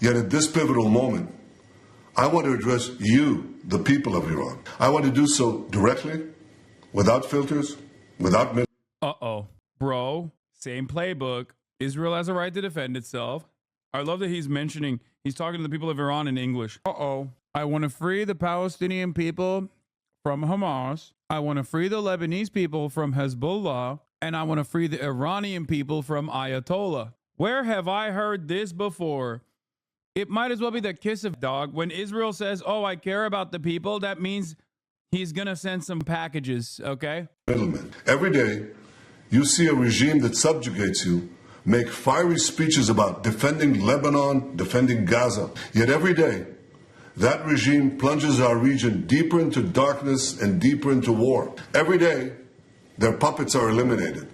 Yet at this pivotal moment, I want to address you, the people of Iran. I want to do so directly, without filters, without... Bro, same playbook. Israel has a right to defend itself. I love that he's talking to the people of Iran in English. I want to free the Palestinian people from Hamas. I want to free the Lebanese people from Hezbollah. And I want to free the Iranian people from Ayatollah. Where have I heard this before? It might as well be the kiss of dog. When Israel says, oh, I care about the people, that means he's going to send some packages, okay? Middlemen. Every day, you see a regime that subjugates you make fiery speeches about defending Lebanon, defending Gaza. Yet every day, that regime plunges our region deeper into darkness and deeper into war. Every day, their puppets are eliminated.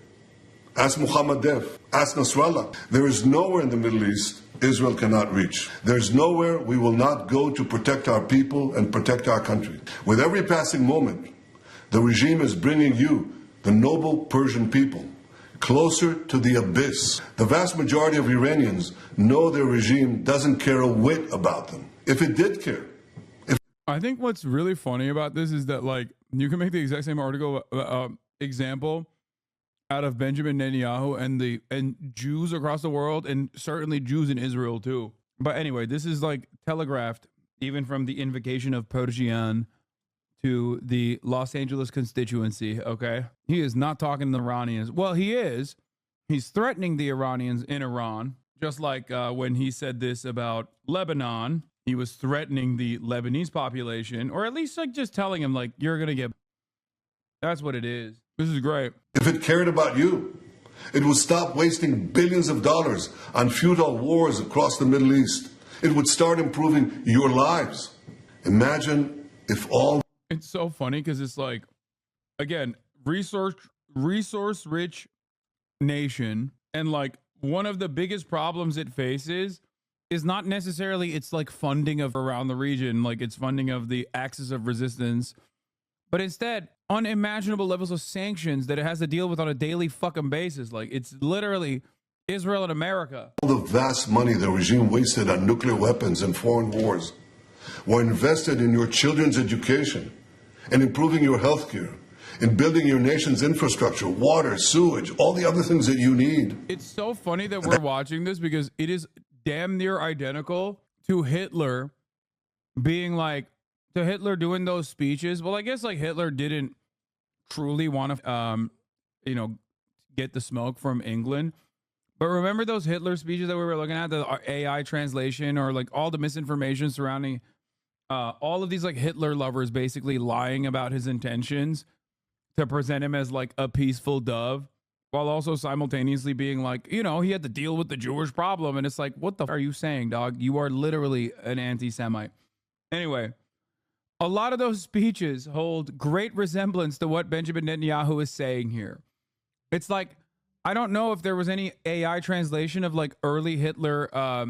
Ask Muhammad Def, ask Nasrallah. There is nowhere in the Middle East Israel cannot reach. There's nowhere we will not go to protect our people and protect our country. With every passing moment, the regime is bringing you, the noble Persian people, closer to the abyss. The vast majority of Iranians know their regime doesn't care a whit about them. If it did care. I think what's really funny about this is that, like, you can make the exact same article example out of Benjamin Netanyahu and Jews across the world, and certainly Jews in Israel too. But anyway, this is like telegraphed even from the invocation of Persian to the Los Angeles constituency, okay? He is not talking to the Iranians. Well, he is. He's threatening the Iranians in Iran, just like when he said this about Lebanon. He was threatening the Lebanese population, or at least like just telling him, like, you're going to get... That's what it is. This is great. If it cared about you, it would stop wasting billions of dollars on futile wars across the Middle East. It would start improving your lives. Imagine if all... It's so funny because it's like, again, resource-rich nation, and like one of the biggest problems it faces is not necessarily its like funding of around the region, like its funding of the axis of resistance, but instead unimaginable levels of sanctions that it has to deal with on a daily fucking basis. Like, it's literally Israel and America. All the vast money the regime wasted on nuclear weapons and foreign wars were invested in your children's education and improving your health care, in building your nation's infrastructure, water, sewage, all the other things that you need. It's so funny that we're watching this because it is damn near identical to Hitler being like, to Hitler doing those speeches. Well, I guess like Hitler didn't truly want to, get the smoke from England. But remember those Hitler speeches that we were looking at, the AI translation, or like all the misinformation surrounding all of these like Hitler lovers basically lying about his intentions to present him as like a peaceful dove, while also simultaneously being like, he had to deal with the Jewish problem. And it's like, what the f are you saying, dog? You are literally an anti-Semite. Anyway, a lot of those speeches hold great resemblance to what Benjamin Netanyahu is saying here. It's like, I don't know if there was any AI translation of like early Hitler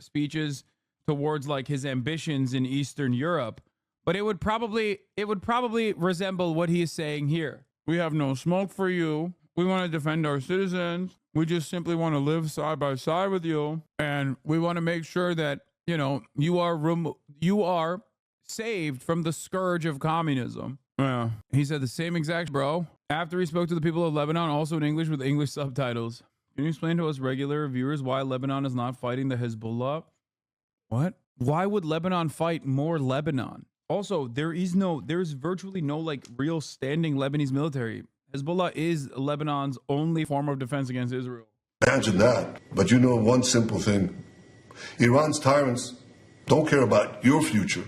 speeches towards like his ambitions in Eastern Europe, but it would probably resemble what he is saying here. We have no smoke for you. We want to defend our citizens. We just simply want to live side by side with you, and we want to make sure that you are saved from the scourge of communism. Yeah. He said the same exact, bro, after he spoke to the people of Lebanon, also in English with English subtitles. Can you explain to us regular viewers why Lebanon is not fighting the Hezbollah? What? Why would Lebanon fight more Lebanon? Also, there's virtually no like real standing Lebanese military. Hezbollah is Lebanon's only form of defense against Israel. Imagine that. But you know one simple thing. Iran's tyrants don't care about your future,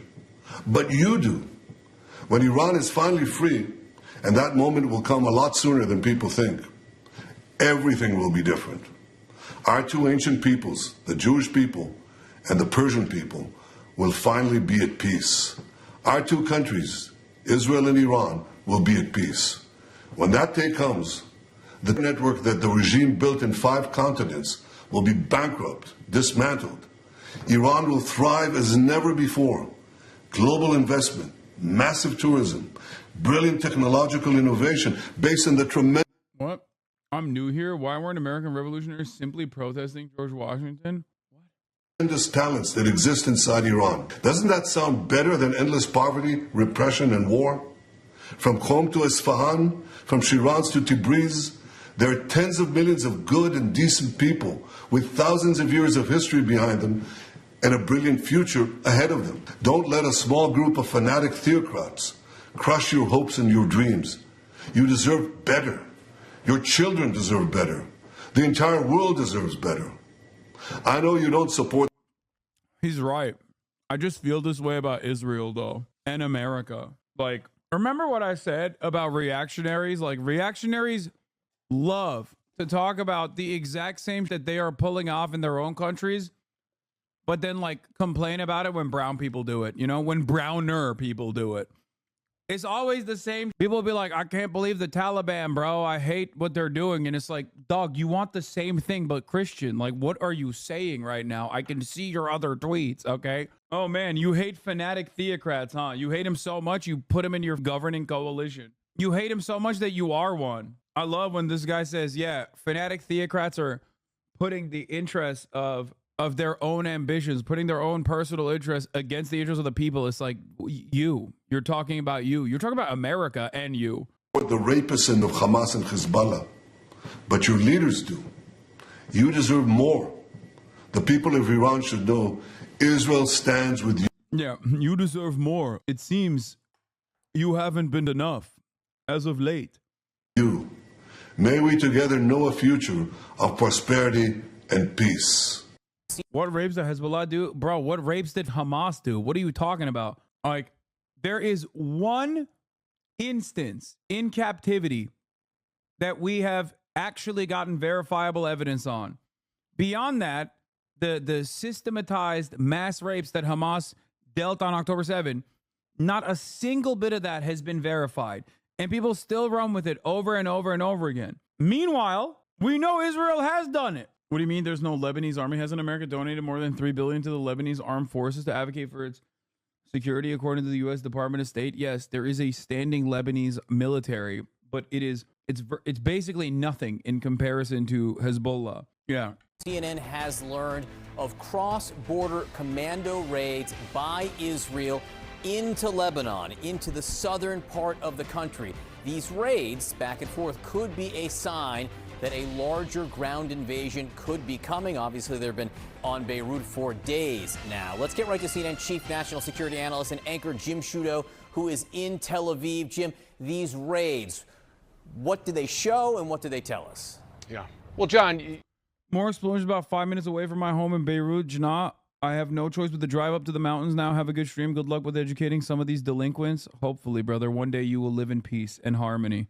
but you do. When Iran is finally free, and that moment will come a lot sooner than people think, everything will be different. Our two ancient peoples, the Jewish people and the Persian people, will finally be at peace. Our two countries, Israel and Iran, will be at peace. When that day comes, the network that the regime built in 5 continents will be bankrupt, dismantled. Iran will thrive as never before. Global investment, massive tourism, brilliant technological innovation based on the tremendous... What? I'm new here. Why weren't American revolutionaries simply protesting George Washington? tremendous talents that exist inside Iran. Doesn't that sound better than endless poverty, repression, and war? From Qom to Isfahan, from Shiraz to Tabriz, there are tens of millions of good and decent people with thousands of years of history behind them and a brilliant future ahead of them. Don't let a small group of fanatic theocrats crush your hopes and your dreams. You deserve better. Your children deserve better. The entire world deserves better. I know you don't support. He's right. I just feel this way about Israel, though, and America. Like, remember what I said about reactionaries? Like, reactionaries love to talk about the exact same that they are pulling off in their own countries, but then, like, complain about it when brown people do it, you know, when browner people do it. It's always the same. People will be like, I can't believe the Taliban, bro. I hate what they're doing. And it's like, dog, you want the same thing, but Christian. Like, what are you saying right now? I can see your other tweets, okay? Oh, man, you hate fanatic theocrats, huh? You hate him so much, you put him in your governing coalition. You hate him so much that you are one. I love when this guy says, yeah, fanatic theocrats are putting the interests of their own ambitions, putting their own personal interests against the interests of the people. It's like, you're talking about you. You're talking about America and you. The rapists of Hamas and Hezbollah, but your leaders do. You deserve more. The people of Iran should know Israel stands with you. Yeah, you deserve more. It seems you haven't been enough as of late. You. May we together know a future of prosperity and peace. What rapes did Hezbollah do? Bro, what rapes did Hamas do? What are you talking about? Like, there is one instance in captivity that we have actually gotten verifiable evidence on. Beyond that, the systematized mass rapes that Hamas dealt on October 7, not a single bit of that has been verified. And people still run with it over and over and over again. Meanwhile, we know Israel has done it. What do you mean there's no Lebanese army? Hasn't America donated more than $3 billion to the Lebanese armed forces to advocate for its security, according to the U.S. Department of State? Yes, there is a standing Lebanese military, but it's basically nothing in comparison to Hezbollah. Yeah. CNN has learned of cross-border commando raids by Israel into Lebanon, into the southern part of the country. These raids back and forth could be a sign that a larger ground invasion could be coming. Obviously, they've been on Beirut for days now. Let's get right to CNN Chief National Security Analyst and anchor Jim Sciutto, who is in Tel Aviv. Jim, these raids, what do they show and what do they tell us? Yeah. Well, John, more explosions about 5 minutes away from my home in Beirut. Jannah, I have no choice but to drive up to the mountains now. Have a good stream. Good luck with educating some of these delinquents. Hopefully, brother, one day you will live in peace and harmony.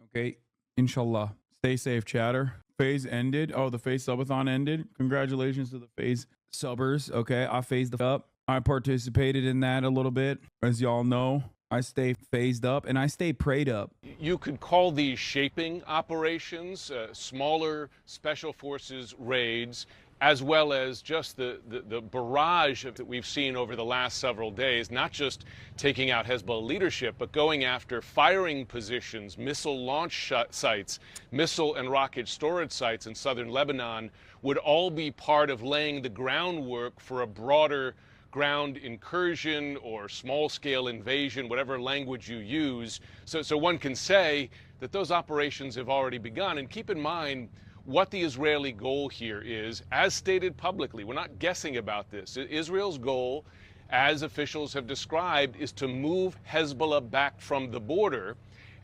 Okay? Inshallah. Stay safe, chatter. Phase ended. Oh, the phase subathon ended. Congratulations to the phase subbers. Okay, I phased up. I participated in that a little bit. As y'all know, I stay phased up and I stay prayed up. you could call these shaping operations, smaller special forces raids, as well as just the barrage that we've seen over the last several days, not just taking out Hezbollah leadership, but going after firing positions, missile launch sites, missile and rocket storage sites in southern Lebanon, would all be part of laying the groundwork for a broader ground incursion or small-scale invasion, whatever language you use. So one can say that those operations have already begun. And keep in mind what the Israeli goal here is, as stated publicly. We're not guessing about this. Israel's goal, as officials have described, is to move Hezbollah back from the border.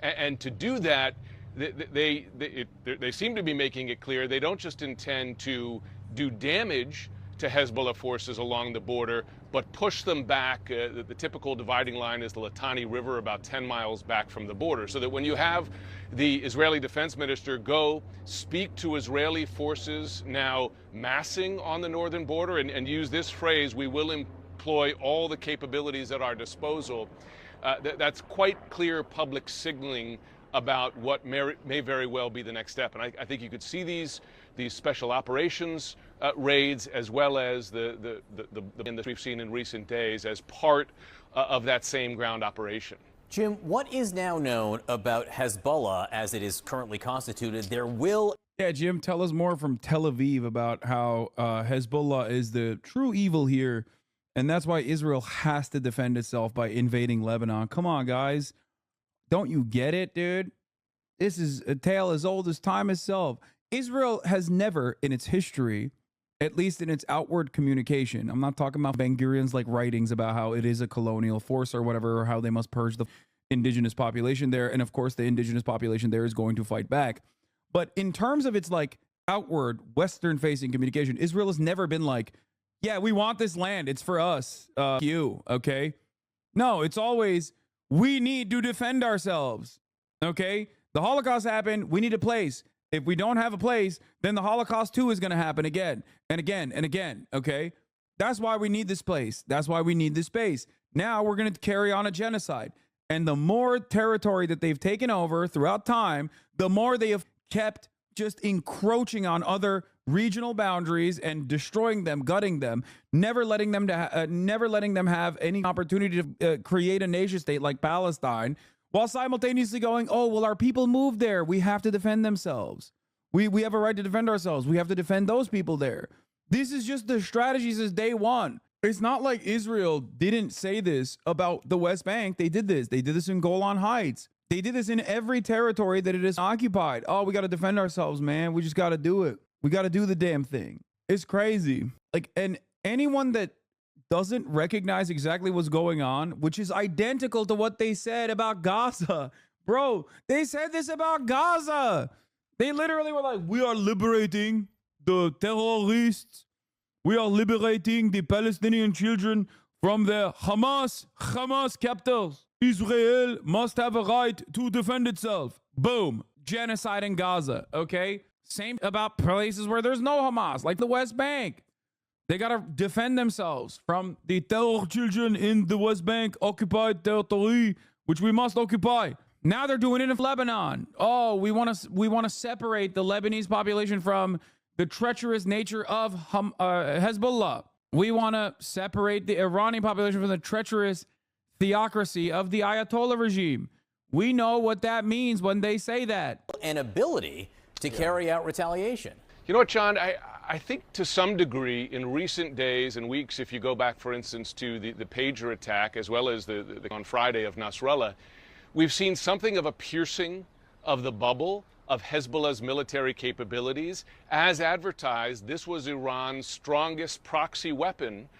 And to do that, they seem to be making it clear they don't just intend to do damage to Hezbollah forces along the border, but push them back. The typical dividing line is the Litani River, about 10 miles back from the border. So that when you have the Israeli defense minister go speak to Israeli forces now massing on the northern border and use this phrase, we will employ all the capabilities at our disposal, that's quite clear public signaling about what may very well be the next step. And I think you could see these special operations raids, as well as the that we've seen in recent days, as part of that same ground operation. Jim, what is now known about Hezbollah as it is currently constituted? There will Yeah, Jim, tell us more from Tel Aviv about how Hezbollah is the true evil here. And that's why Israel has to defend itself by invading Lebanon. Come on, guys. Don't you get it, dude? This is a tale as old as time itself. Israel has never in its history, at least in its outward communication, I'm not talking about Ben Gurion's like writings about how it is a colonial force or whatever, or how they must purge the indigenous population there. And of course, the indigenous population there is going to fight back. But in terms of its like outward Western facing communication, Israel has never been like, yeah, we want this land. It's for us. You. Okay. No, it's always, we need to defend ourselves. Okay. The Holocaust happened. We need a place. If we don't have a place, then the Holocaust too is going to happen again and again and again. Okay. That's why we need this place. That's why we need this space. Now we're going to carry on a genocide. And the more territory that they've taken over throughout time, the more they have kept just encroaching on other regional boundaries and destroying them, gutting them, never letting them have any opportunity to create a nation state like Palestine, while simultaneously going, oh, well, our people moved there. We have to defend themselves. We have a right to defend ourselves. We have to defend those people there. This is just the strategy since day one. It's not like Israel didn't say this about the West Bank. They did this. They did this in Golan Heights. They did this in every territory that it is occupied. Oh, we got to defend ourselves, man. We just got to do it. We got to do the damn thing. It's crazy. Like, and anyone that doesn't recognize exactly what's going on, which is identical to what they said about Gaza. Bro, they said this about Gaza. They literally were like, we are liberating the terrorists. We are liberating the Palestinian children from the Hamas captors. Israel must have a right to defend itself. Boom. Genocide in Gaza. Okay. Same about places where there's no Hamas, like the West Bank. They got to defend themselves from the terror children in the West Bank occupied territory, which we must occupy. Now they're doing it in Lebanon. Oh, we want to separate the Lebanese population from the treacherous nature of Hezbollah. We want to separate the Iranian population from the treacherous theocracy of the Ayatollah regime. We know what that means when they say that. An ability to carry out retaliation. You know what, John? I think to some degree in recent days and weeks, if you go back, for instance, to the pager attack as well as the on Friday of Nasrallah, we've seen something of a piercing of the bubble of Hezbollah's military capabilities. As advertised, this was Iran's strongest proxy weapon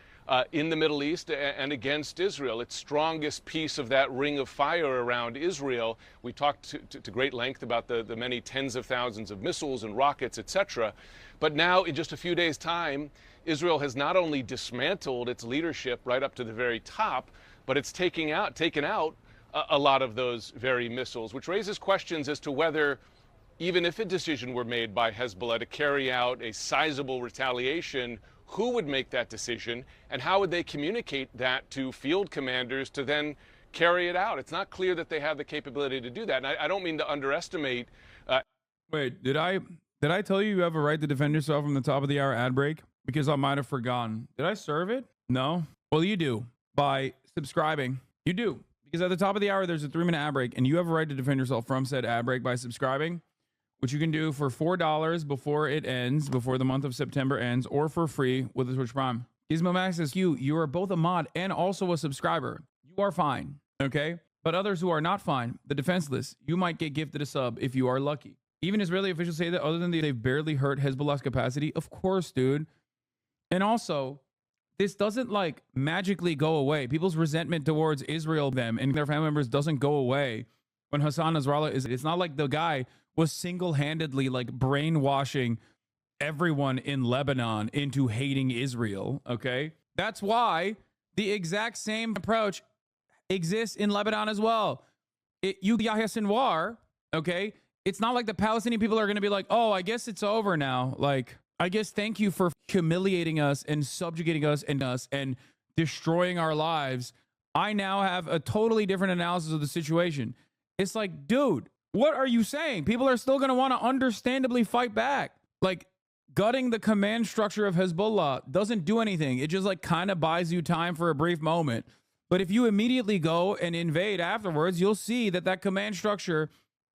in the Middle East and against Israel, its strongest piece of that ring of fire around Israel. We talked to great length about the many tens of thousands of missiles and rockets, etc. But now, in just a few days' time, Israel has not only dismantled its leadership right up to the very top, but it's taken out a lot of those very missiles, which raises questions as to whether, even if a decision were made by Hezbollah to carry out a sizable retaliation, who would make that decision and how would they communicate that to field commanders to then carry it out? It's not clear that they have the capability to do that. And I don't mean to underestimate. Wait, did I tell you have a right to defend yourself from the top of the hour ad break? Because I might have forgotten. Did I serve it? No? Well, you do by subscribing. You do. Because at the top of the hour, there's a 3-minute ad break, and you have a right to defend yourself from said ad break by subscribing, which you can do for $4 before it ends, before the month of September ends, or for free with the Twitch Prime. Gizmo Max says, you are both a mod and also a subscriber. You are fine, okay? But others who are not fine, the defenseless, you might get gifted a sub if you are lucky. Even Israeli officials say that other than they've barely hurt Hezbollah's capacity. Of course, dude. And also, this doesn't like magically go away. People's resentment towards Israel, them, and their family members doesn't go away when Hasan Nasrallah is. It's not like the guy was single-handedly like brainwashing everyone in Lebanon into hating Israel, okay? That's why the exact same approach exists in Lebanon as well. Yahya Sinwar, okay? It's not like the Palestinian people are going to be like, oh, I guess it's over now. Like, I guess thank you for humiliating us and subjugating us and destroying our lives. I now have a totally different analysis of the situation. It's like, dude, what are you saying? People are still going to want to understandably fight back. Like, gutting the command structure of Hezbollah doesn't do anything. It just like kind of buys you time for a brief moment. But if you immediately go and invade afterwards, you'll see that that command structure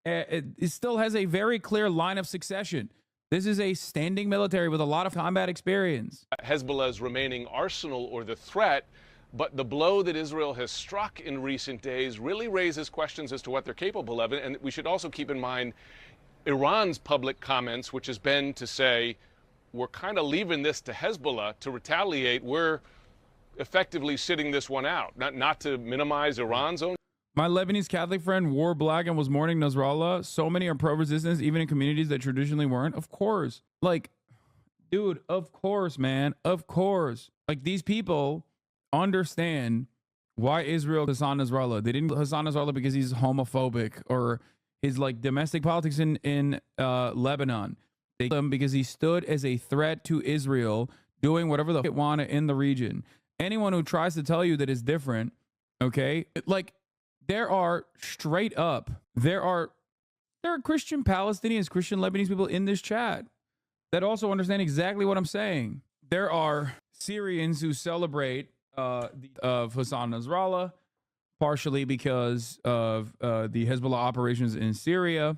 it still has a very clear line of succession. This is a standing military with a lot of combat experience. Hezbollah's remaining arsenal or the threat, but the blow that Israel has struck in recent days really raises questions as to what they're capable of. And we should also keep in mind Iran's public comments, which has been to say, we're kind of leaving this to Hezbollah to retaliate. We're effectively sitting this one out, not to minimize Iran's own. My Lebanese Catholic friend wore black and was mourning Nasrallah. So many are pro-resistance, even in communities that traditionally weren't. Of course. Like, dude, of course, man. Of course. Like, these people understand why Israel Hasan Nasrallah. They didn't Hasan Nasrallah because he's homophobic or his, like, domestic politics in Lebanon. They killed him because he stood as a threat to Israel, doing whatever the f*** it wanted in the region. Anyone who tries to tell you that is different, okay, like, there are Christian Palestinians, Christian Lebanese people in this chat that also understand exactly what I'm saying. There are Syrians who celebrate of Hasan Nasrallah, partially because of the Hezbollah operations in Syria,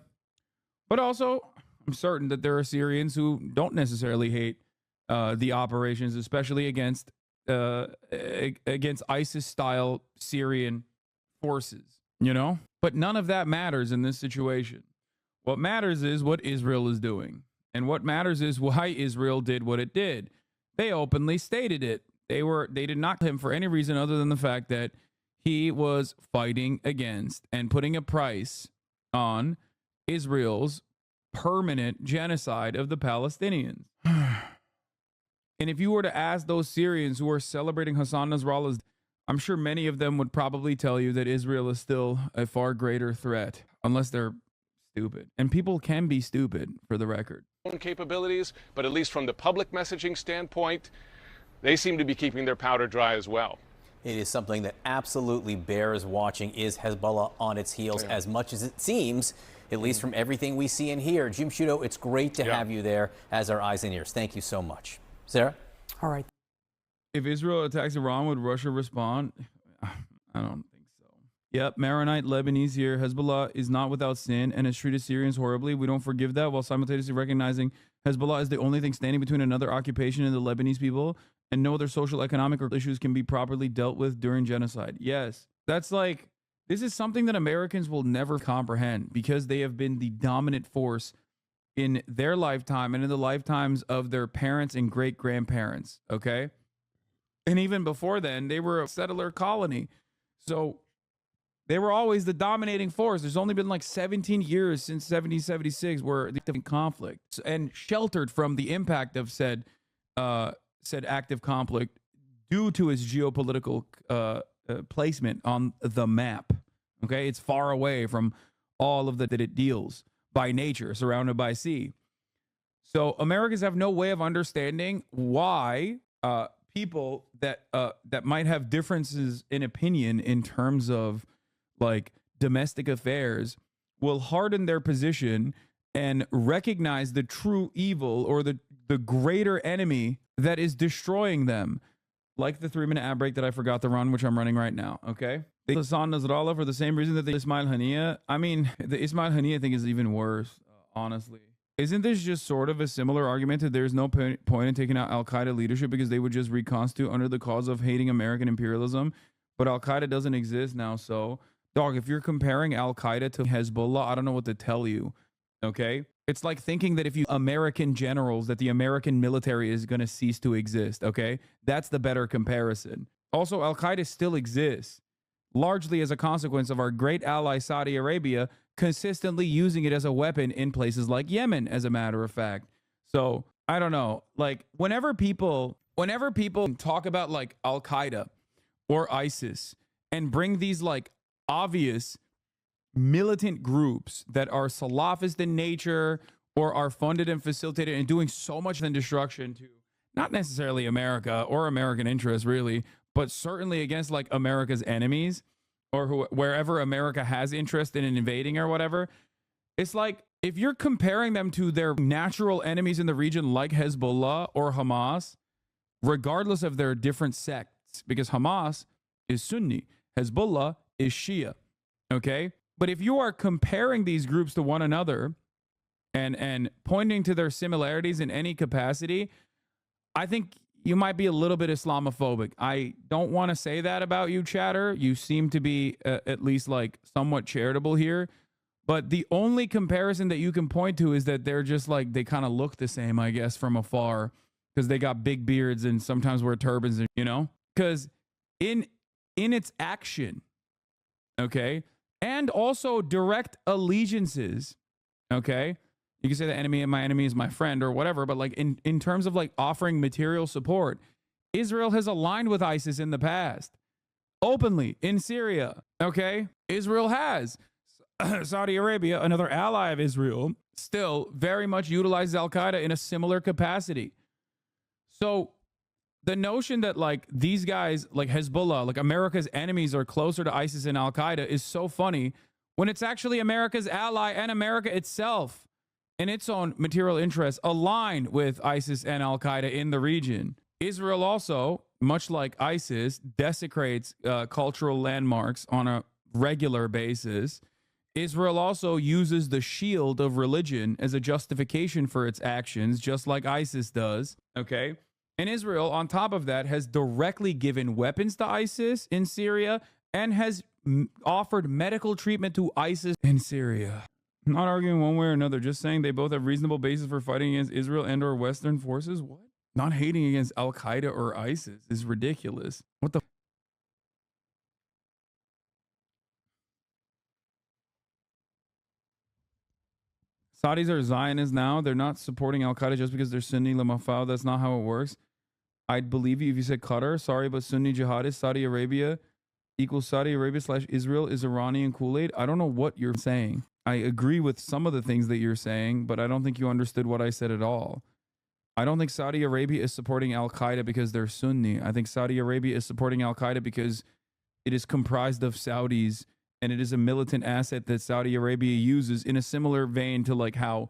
but also I'm certain that there are Syrians who don't necessarily hate the operations, especially against ISIS-style Syrian forces, you know? But none of that matters in this situation. What matters is what Israel is doing. And what matters is why Israel did what it did. They openly stated it. They did not kill him for any reason other than the fact that he was fighting against and putting a price on Israel's permanent genocide of the Palestinians. And if you were to ask those Syrians who are celebrating Hasan Nasrallah's, I'm sure many of them would probably tell you that Israel is still a far greater threat, unless they're stupid. And people can be stupid, for the record. Capabilities, but at least from the public messaging standpoint, they seem to be keeping their powder dry as well. It is something that absolutely bears watching. Is Hezbollah on its heels as much as it seems, at least from everything we see and hear? Jim Sciutto, it's great to have you there as our eyes and ears. Thank you so much. Sarah? All right. If Israel attacks Iran, would Russia respond? I don't think so. Yep, Maronite Lebanese here. Hezbollah is not without sin and has treated Syrians horribly. We don't forgive that, while simultaneously recognizing Hezbollah is the only thing standing between another occupation and the Lebanese people, and no other social, economic, or issues can be properly dealt with during genocide. Yes, that's like, this is something that Americans will never comprehend because they have been the dominant force in their lifetime and in the lifetimes of their parents and great-grandparents, okay? And even before then, they were a settler colony. So they were always the dominating force. There's only been like 17 years since 1776 where the conflict, and sheltered from the impact of said active conflict due to its geopolitical placement on the map. Okay, it's far away from all of that it deals by nature, surrounded by sea. So Americans have no way of understanding why people that might have differences in opinion in terms of like domestic affairs will harden their position and recognize the true evil or the greater enemy that is destroying them. Like the 3-minute ad break that I forgot to run, which I'm running right now, okay? They Hasan Nasrallah for the same reason that the Ismail Haniyeh. I mean, the Ismail Haniyeh thing is even worse, honestly. Isn't this just sort of a similar argument that there's no point in taking out Al-Qaeda leadership because they would just reconstitute under the cause of hating American imperialism? But Al-Qaeda doesn't exist now, so... Dog, if you're comparing Al-Qaeda to Hezbollah, I don't know what to tell you, okay? It's like thinking that if you American generals, that the American military is going to cease to exist, okay? That's the better comparison. Also, Al-Qaeda still exists, largely as a consequence of our great ally Saudi Arabia consistently using it as a weapon in places like Yemen, as a matter of fact. So, I don't know. Like, whenever people talk about, like, Al-Qaeda or ISIS and bring these, like, obvious militant groups that are Salafist in nature or are funded and facilitated and doing so much destruction to not necessarily America or American interests really, but certainly against like America's enemies or wherever America has interest in invading or whatever. It's like if you're comparing them to their natural enemies in the region like Hezbollah or Hamas, regardless of their different sects, because Hamas is Sunni, Hezbollah is Shia, okay? But if you are comparing these groups to one another and pointing to their similarities in any capacity, I think you might be a little bit Islamophobic. I don't want to say that about you, chatter. You seem to be at least like somewhat charitable here. But the only comparison that you can point to is that they're just like, they kind of look the same, I guess, from afar, because they got big beards and sometimes wear turbans, you know? Because in its action, okay, and also direct allegiances, okay, you can say the enemy and my enemy is my friend or whatever, but like in terms of like offering material support, Israel has aligned with ISIS in the past, openly in Syria, okay? Israel has. Saudi Arabia, another ally of Israel, still very much utilizes Al-Qaeda in a similar capacity. So the notion that like these guys, like Hezbollah, like America's enemies are closer to ISIS and Al-Qaeda is so funny when it's actually America's ally and America itself and its own material interests align with ISIS and Al-Qaeda in the region. Israel also, much like ISIS, desecrates cultural landmarks on a regular basis. Israel also uses the shield of religion as a justification for its actions, just like ISIS does, okay? And Israel, on top of that, has directly given weapons to ISIS in Syria and has offered medical treatment to ISIS in Syria. I'm not arguing one way or another, just saying they both have reasonable basis for fighting against Israel and or Western forces. What? Not hating against Al-Qaeda or ISIS is ridiculous. What the? Saudis are Zionists now. They're not supporting Al-Qaeda just because they're Sunni Lamafal. That's not how it works. I'd believe you if you said Qatar. Sorry, but Sunni jihadists, Saudi Arabia equals Saudi Arabia / Israel is Iranian Kool-Aid. I don't know what you're saying. I agree with some of the things that you're saying, but I don't think you understood what I said at all. I don't think Saudi Arabia is supporting Al-Qaeda because they're Sunni. I think Saudi Arabia is supporting Al-Qaeda because it is comprised of Saudis, and it is a militant asset that Saudi Arabia uses in a similar vein to like how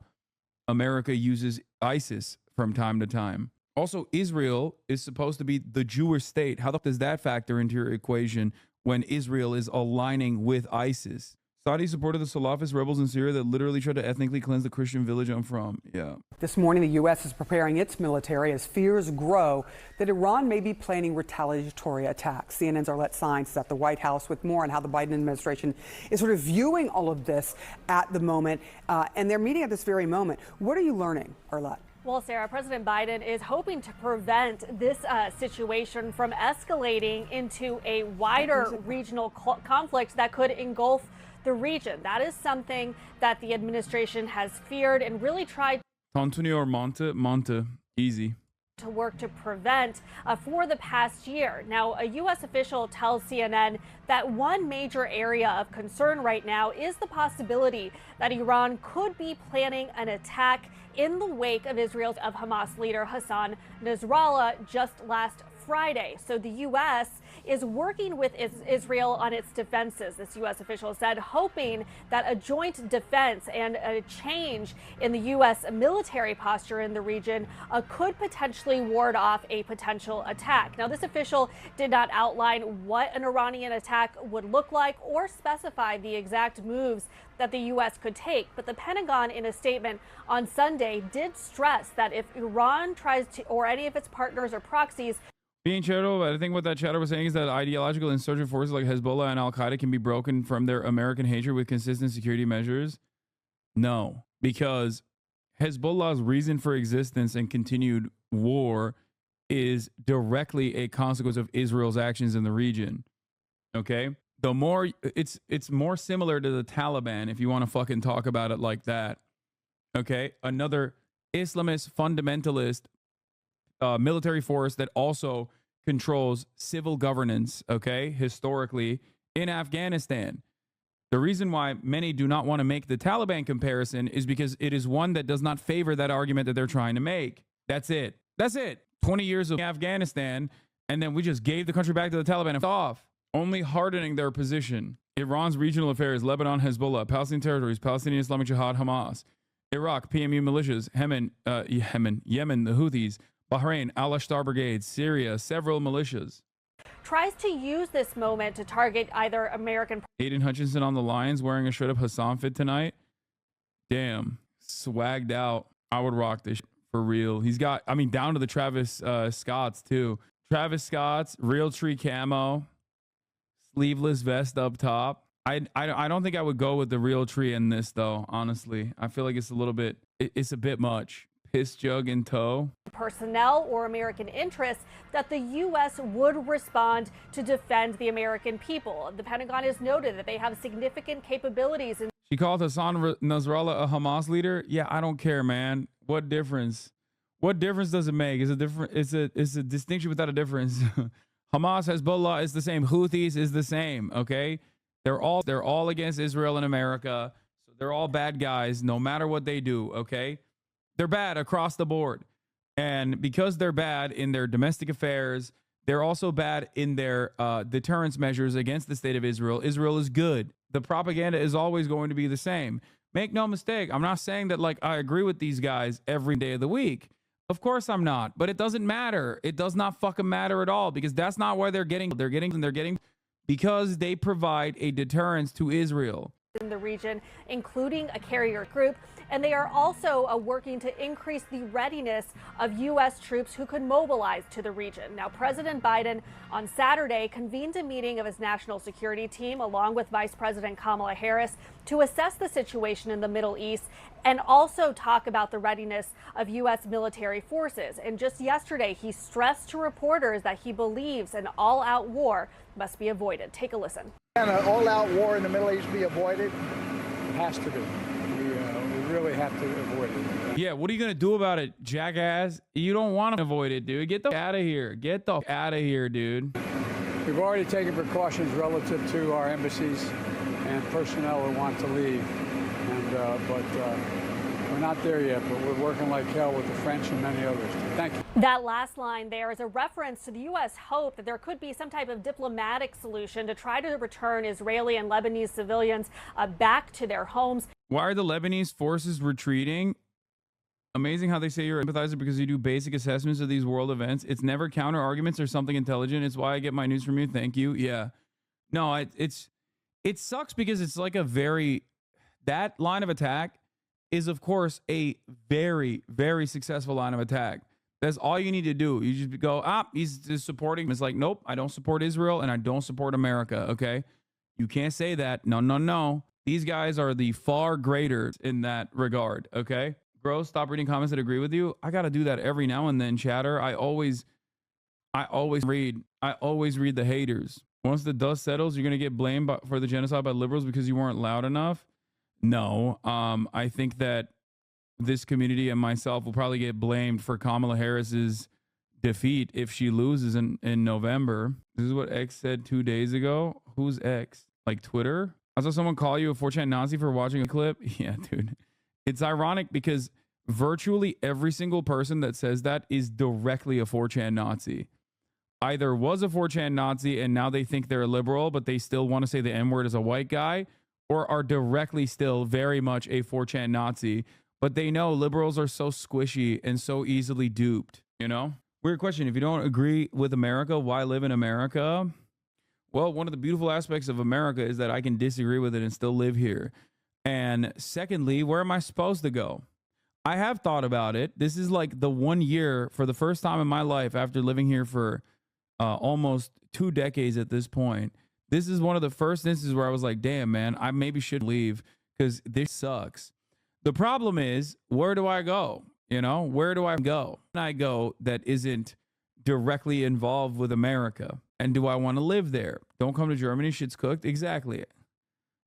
America uses ISIS from time to time. Also, Israel is supposed to be the Jewish state. How does that factor into your equation when Israel is aligning with ISIS? Saudi supported the Salafist rebels in Syria that literally tried to ethnically cleanse the Christian village I'm from. Yeah. This morning, the U.S. is preparing its military as fears grow that Iran may be planning retaliatory attacks. CNN's Arlette Saenz is at the White House with more on how the Biden administration is sort of viewing all of this at the moment. And they're meeting at this very moment. What are you learning, Arlette? Well, Sarah, President Biden is hoping to prevent this situation from escalating into a wider regional conflict that could engulf the region. That is something that the administration has feared and really tried Tantuni or Monte, easy. To work to prevent for the past year. Now, a U.S. official tells CNN that one major area of concern right now is the possibility that Iran could be planning an attack in the wake of Israel's of Hamas leader Hasan Nasrallah just last Friday. So the U.S. is working with Israel on its defenses, this U.S. official said, hoping that a joint defense and a change in the U.S. military posture in the region could potentially ward off a potential attack. Now, this official did not outline what an Iranian attack would look like or specify the exact moves that the U.S. could take. But the Pentagon, in a statement on Sunday, did stress that if Iran tries to, or any of its partners or proxies, being charitable, I think what that chatter was saying is that ideological insurgent forces like Hezbollah and Al-Qaeda can be broken from their American hatred with consistent security measures. No, because Hezbollah's reason for existence and continued war is directly a consequence of Israel's actions in the region. Okay? The more it's more similar to the Taliban if you want to fucking talk about it like that. Okay? Another Islamist fundamentalist military force that also controls civil governance, okay, historically in Afghanistan. The reason why many do not want to make the Taliban comparison is because it is one that does not favor that argument that they're trying to make. That's it. That's it. 20 years of Afghanistan, and then we just gave the country back to the Taliban and off, only hardening their position. Iran's regional affairs, Lebanon, Hezbollah, Palestinian territories, Palestinian Islamic Jihad, Hamas, Iraq, PMU militias, Yemen, the Houthis, Bahrain, Al-Ashtar Brigade, Syria, several militias. Tries to use this moment to target either American. Aiden Hutchinson on the Lions wearing a straight up Hassan fit tonight. Damn. swagged out. I would rock this for real. He's got, I mean, down to the Travis Scotts too. Travis Scott's real tree camo, sleeveless vest up top. I don't think I would go with the real tree in this though. Honestly, I feel like it's a little bit, it's a bit much. Piss jug in tow. Personnel or American interests that the U.S. would respond to defend the American people. The Pentagon has noted that they have significant capabilities. She called Hassan Nasrallah a Hamas leader. Yeah, I don't care, man. What difference? What difference does it make? It's a distinction without a difference. Hamas, Hezbollah is the same. Houthis is the same. Okay, they're all against Israel and America. So they're all bad guys, no matter what they do. Okay. They're bad across the board. And because they're bad in their domestic affairs, they're also bad in their deterrence measures against the state of Israel. Israel is good. The propaganda is always going to be the same. Make no mistake. I'm not saying that like I agree with these guys every day of the week. Of course I'm not. But it doesn't matter. It does not fucking matter at all because that's not why they're getting because they provide a deterrence to Israel. In the region, including a carrier group, and they are also working to increase the readiness of U.S. troops who could mobilize to the region. Now, President Biden on Saturday convened a meeting of his national security team along with Vice President Kamala Harris to assess the situation in the Middle East and also talk about the readiness of U.S. military forces. And just yesterday, he stressed to reporters that he believes an all-out war must be avoided. Take a listen. Can an all-out war in the Middle East be avoided? It has to be. We really have to avoid it. Yeah, what are you going to do about it, jackass? You don't want to avoid it, dude. Get the out of here. Get the out of here, dude. We've already taken precautions relative to our embassies and personnel who want to leave. But we're not there yet, but we're working like hell with the French and many others. Thank you. That last line there is a reference to the U.S. hope that there could be some type of diplomatic solution to try to return Israeli and Lebanese civilians back to their homes. Why are the Lebanese forces retreating? Amazing how they say you're an empathizer because you do basic assessments of these world events. It's never counter arguments or something intelligent. It's why I get my news from you. Thank you. Yeah. No, it sucks because it's like that line of attack is of course a very, very successful line of attack. That's all you need to do. You just go, he's just supporting. It's like, nope, I don't support Israel and I don't support America. Okay. You can't say that. No. These guys are the far greater in that regard. Okay. Gross, stop reading comments that agree with you. I got to do that every now and then, chatter. I always read the haters. Once the dust settles, you're going to get blamed for the genocide by liberals because you weren't loud enough. No, I think that this community and myself will probably get blamed for Kamala Harris's defeat if she loses in November. This is what X said 2 days ago. Who's X? Like Twitter? I saw someone call you a 4chan Nazi for watching a clip. Yeah, dude. It's ironic because virtually every single person that says that is directly a 4chan Nazi. Either was a 4chan Nazi and now they think they're a liberal, but they still want to say the N-word as a white guy, or are directly still very much a 4chan Nazi, but they know liberals are so squishy and so easily duped, you know? Weird question. If you don't agree with America, why live in America? Well, one of the beautiful aspects of America is that I can disagree with it and still live here. And secondly, where am I supposed to go? I have thought about it. This is like the 1 year for the first time in my life after living here for almost 2 decades at this point. This is one of the first instances where I was like, damn, man, I maybe should leave because this sucks. The problem is, where do I go? You know, where do I go? I go that isn't directly involved with America. And do I want to live there? Don't come to Germany. Shit's cooked. Exactly.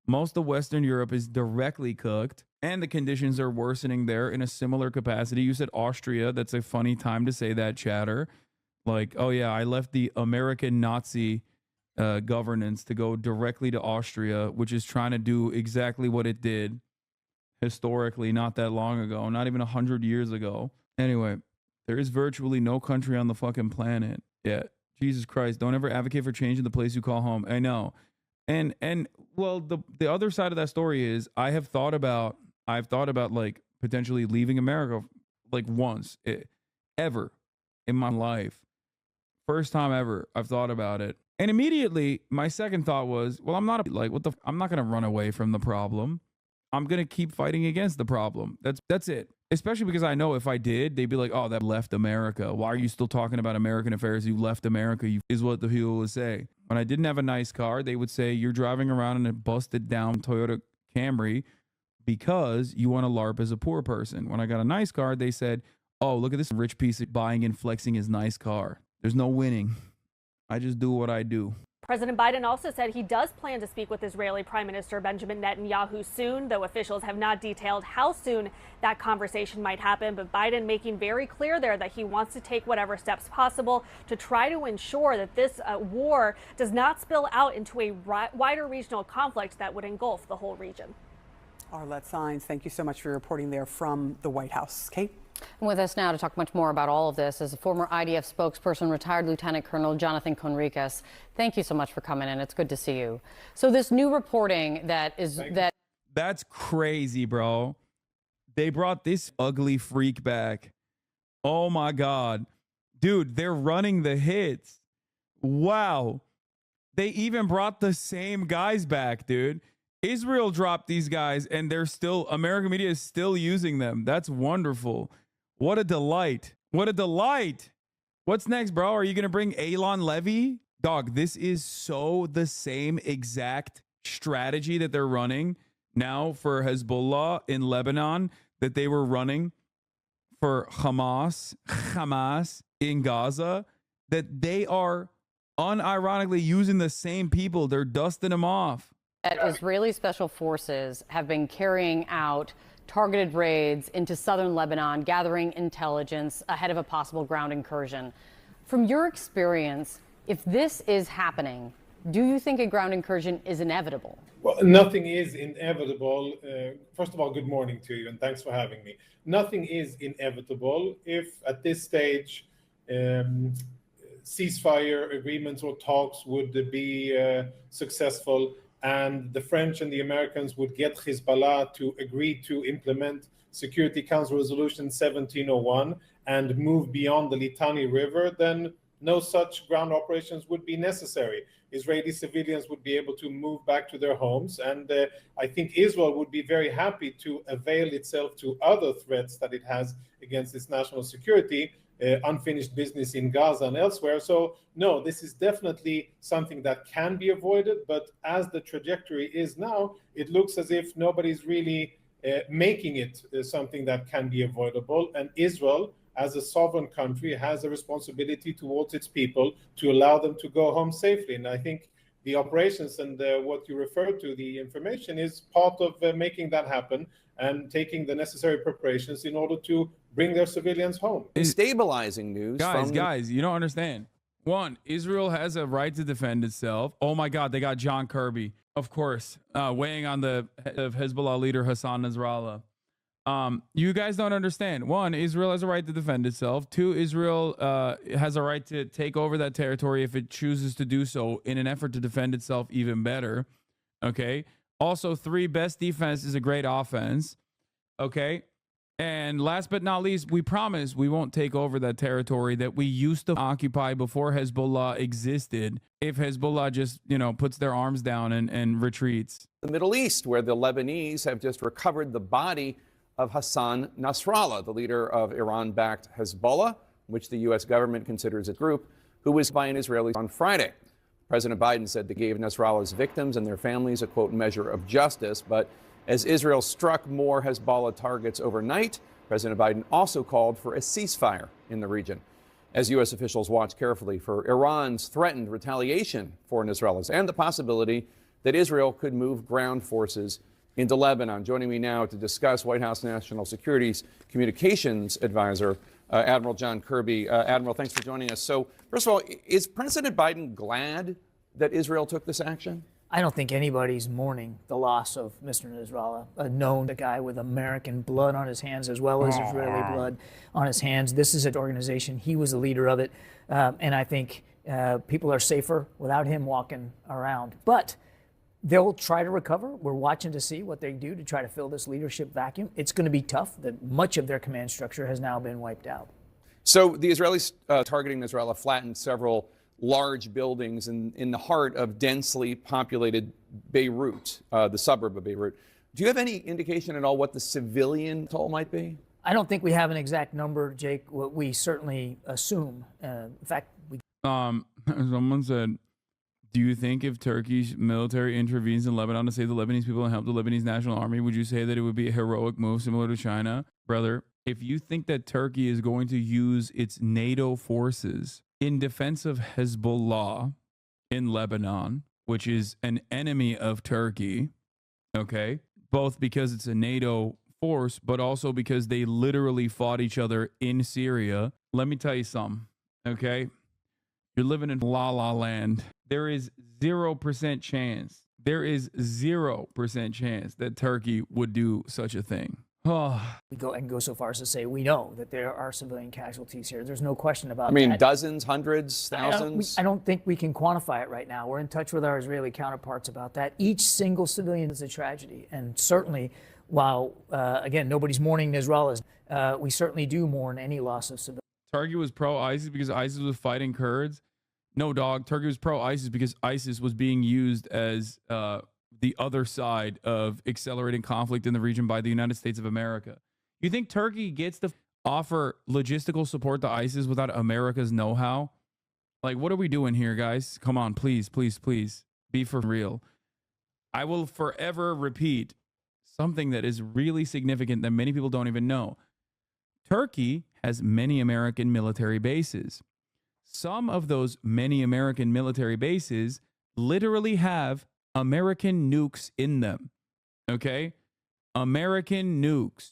Most of Western Europe is directly cooked and the conditions are worsening there in a similar capacity. You said Austria. That's a funny time to say that, chatter. Like, oh yeah, I left the American Nazi governance to go directly to Austria, which is trying to do exactly what it did historically not that long ago, not even 100 years ago. Anyway, there is virtually no country on the fucking planet yet. Jesus Christ, don't ever advocate for change in the place you call home. I know. And well, the other side of that story is I've thought about like potentially leaving America like once ever in my life. First time ever I've thought about it. And immediately my second thought was, well, I'm not going to run away from the problem. I'm going to keep fighting against the problem. That's it. Especially because I know if I did, they'd be like, oh, that left America. Why are you still talking about American affairs? You left America, is what the people would say. When I didn't have a nice car, they would say, you're driving around in a busted down Toyota Camry because you want to LARP as a poor person. When I got a nice car, they said, oh, look at this rich piece of buying and flexing his nice car. There's no winning. I just do what I do. President Biden also said he does plan to speak with Israeli Prime Minister Benjamin Netanyahu soon, though officials have not detailed how soon that conversation might happen. But Biden making very clear there that he wants to take whatever steps possible to try to ensure that this war does not spill out into a wider regional conflict that would engulf the whole region. Arlette Saenz, thank you so much for reporting there from the White House. Kate? And with us now to talk much more about all of this is a former IDF spokesperson, retired Lieutenant Colonel Jonathan Conricus. Thank you so much for coming in. It's good to see you. So this new reporting That's crazy, bro. They brought this ugly freak back. Oh my God. Dude, they're running the hits. Wow. They even brought the same guys back, dude. Israel dropped these guys and American media is still using them. That's wonderful. What a delight. What a delight. What's next, bro? Are you going to bring Eylon Levy? Dog, this is so the same exact strategy that they're running now for Hezbollah in Lebanon that they were running for Hamas in Gaza, that they are unironically using the same people. They're dusting them off. That Israeli special forces have been carrying out targeted raids into southern Lebanon, gathering intelligence ahead of a possible ground incursion. From your experience, if this is happening, do you think a ground incursion is inevitable? Well, nothing is inevitable. First of all, good morning to you, and thanks for having me. Nothing is inevitable if at this stage ceasefire agreements or talks would be successful, and the French and the Americans would get Hezbollah to agree to implement Security Council Resolution 1701 and move beyond the Litani River, then no such ground operations would be necessary. Israeli civilians would be able to move back to their homes, and I think Israel would be very happy to avail itself to other threats that it has against its national security, unfinished business in Gaza and elsewhere. So no, this is definitely something that can be avoided, but as the trajectory is now, it looks as if nobody's really making it something that can be avoidable, and Israel, as a sovereign country, has a responsibility towards its people to allow them to go home safely. And I think the operations and what you refer to, the information, is part of making that happen and taking the necessary preparations in order to bring their civilians home. Stabilizing news. Guys, you don't understand. One, Israel has a right to defend itself. Oh my God, they got John Kirby, of course, weighing on the head of Hezbollah leader Hassan Nasrallah. You guys don't understand. One, Israel has a right to defend itself. Two, Israel has a right to take over that territory if it chooses to do so in an effort to defend itself even better. Okay. Also, three, best defense is a great offense. Okay. And last but not least, we promise we won't take over that territory that we used to occupy before Hezbollah existed if Hezbollah just, puts their arms down and retreats. The Middle East, where the Lebanese have just recovered the body of Hasan Nasrallah, the leader of Iran-backed Hezbollah, which the U.S. government considers a group, who was by an Israeli on Friday. President Biden said they gave Nasrallah's victims and their families a, quote, measure of justice. But as Israel struck more Hezbollah targets overnight, President Biden also called for a ceasefire in the region, as U.S. officials watch carefully for Iran's threatened retaliation for Nasrallah's and the possibility that Israel could move ground forces into Lebanon. Joining me now to discuss, White House National Security's Communications Advisor, Admiral John Kirby. Admiral, thanks for joining us. So, first of all, is President Biden glad that Israel took this action? I don't think anybody's mourning the loss of Mr. Nasrallah, a known guy with American blood on his hands as well as Israeli blood on his hands. This is an organization. He was the leader of it. And I think people are safer without him walking around. But they'll try to recover. We're watching to see what they do to try to fill this leadership vacuum. It's going to be tough. That much of their command structure has now been wiped out. So the Israelis targeting Nasrallah flattened several large buildings in the heart of densely populated Beirut, the suburb of Beirut. Do you have any indication at all what the civilian toll might be? I don't think we have an exact number, Jake. What we certainly assume. In fact, someone said, do you think if Turkey's military intervenes in Lebanon to save the Lebanese people and help the Lebanese National Army, would you say that it would be a heroic move similar to China? Brother, if you think that Turkey is going to use its NATO forces in defense of Hezbollah in Lebanon, which is an enemy of Turkey, okay, both because it's a NATO force, but also because they literally fought each other in Syria. Let me tell you something, okay? You're living in la la land. There is 0% chance. There is 0% chance that Turkey would do such a thing. We go so far as to say we know that there are civilian casualties here. There's no question about that. I mean, dozens, hundreds, thousands? I don't think we can quantify it right now. We're in touch with our Israeli counterparts about that. Each single civilian is a tragedy. And certainly, while, again, nobody's mourning Nasrallah, we certainly do mourn any loss of civilians. Turkey was pro-ISIS because ISIS was fighting Kurds? No, dog. Turkey was pro-ISIS because ISIS was being used as the other side of accelerating conflict in the region by the United States of America. You think Turkey gets to offer logistical support to ISIS without America's know-how? Like, what are we doing here, guys? Come on, please, please, please. Be for real. I will forever repeat something that is really significant that many people don't even know. Turkey has many American military bases. Some of those many American military bases literally have American nukes in them. Okay? American nukes.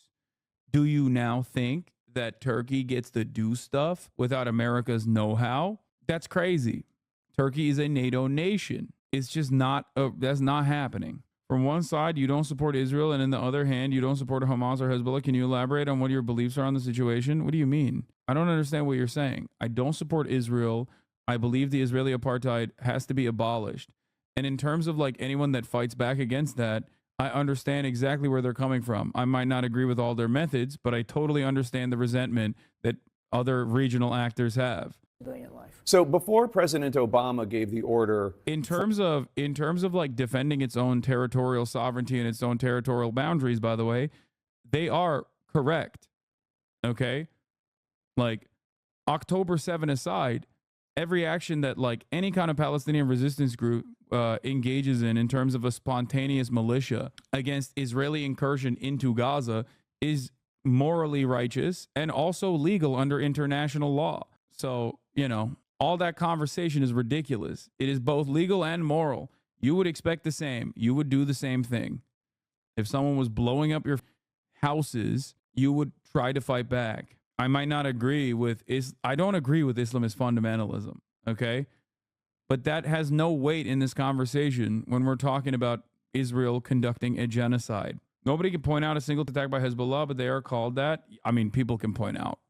Do you now think that Turkey gets to do stuff without America's know-how? That's crazy. Turkey is a NATO nation. It's just not, that's not happening. From one side, you don't support Israel, and in the other hand, you don't support Hamas or Hezbollah. Can you elaborate on what your beliefs are on the situation? What do you mean? I don't understand what you're saying. I don't support Israel. I believe the Israeli apartheid has to be abolished. And in terms of like anyone that fights back against that, I understand exactly where they're coming from. I might not agree with all their methods, but I totally understand the resentment that other regional actors have. So before President Obama gave the order, in terms of like defending its own territorial sovereignty and its own territorial boundaries, by the way, they are correct. Okay? Like, October 7 aside, every action that like any kind of Palestinian resistance group engages in terms of a spontaneous militia against Israeli incursion into Gaza is morally righteous and also legal under international law. So, you know, all that conversation is ridiculous. It is both legal and moral. You would expect the same. You would do the same thing. If someone was blowing up your houses, you would try to fight back. I might not agree with I don't agree with Islamist fundamentalism, okay? But that has no weight in this conversation when we're talking about Israel conducting a genocide. Nobody can point out a single attack by Hezbollah, but they are called that. I mean, people can point out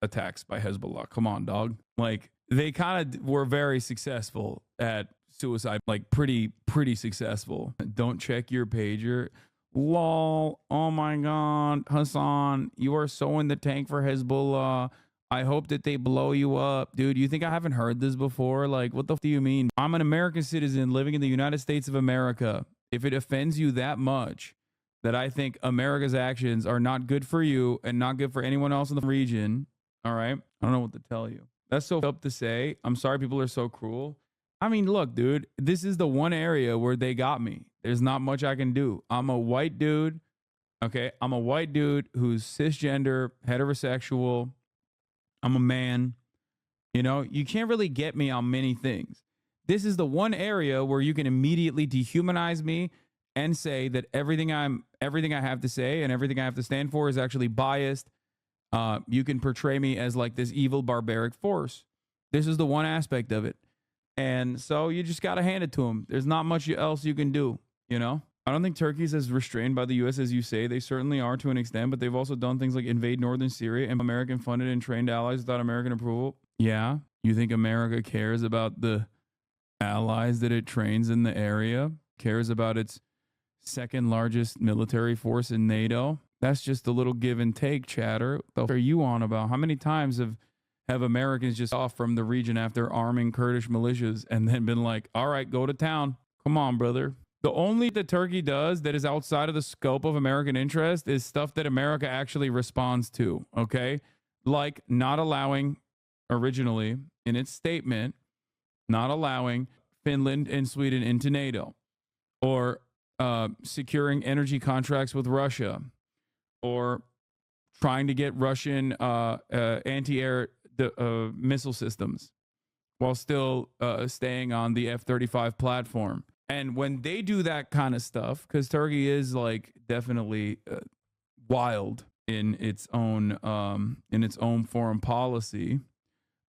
attacks by Hezbollah. Come on, dog. Like, they kind of were very successful at suicide, like pretty successful. Don't check your pager. Lol. Oh my God. Hasan, you are so in the tank for Hezbollah. I hope that they blow you up. Dude, you think I haven't heard this before? Like, what the f do you mean? I'm an American citizen living in the United States of America. If it offends you that much that I think America's actions are not good for you and not good for anyone else in the region, all right? I don't know what to tell you. That's so up to say. I'm sorry people are so cruel. I mean, look, dude, this is the one area where they got me. There's not much I can do. I'm a white dude, okay? I'm a white dude who's cisgender, heterosexual. I'm a man. You know, you can't really get me on many things. This is the one area where you can immediately dehumanize me and say that everything I have to say and everything I have to stand for is actually biased. You can portray me as like this evil, barbaric force. This is the one aspect of it. And so you just got to hand it to them. There's not much else you can do, you know? I don't think Turkey's as restrained by the U.S. as you say. They certainly are to an extent, but they've also done things like invade northern Syria and American-funded and trained allies without American approval. Yeah? You think America cares about the allies that it trains in the area? Cares about its second largest military force in NATO? That's just a little give and take, chatter. What are you on about? How many times have Americans just off from the region after arming Kurdish militias and then been like, all right, go to town. Come on, brother. The only that Turkey does that is outside of the scope of American interest is stuff that America actually responds to, okay? Like not allowing, originally in its statement, not allowing Finland and Sweden into NATO, or securing energy contracts with Russia, or trying to get Russian anti-air missile systems while still staying on the F-35 platform. And when they do that kind of stuff, because Turkey is like definitely wild in its own foreign policy,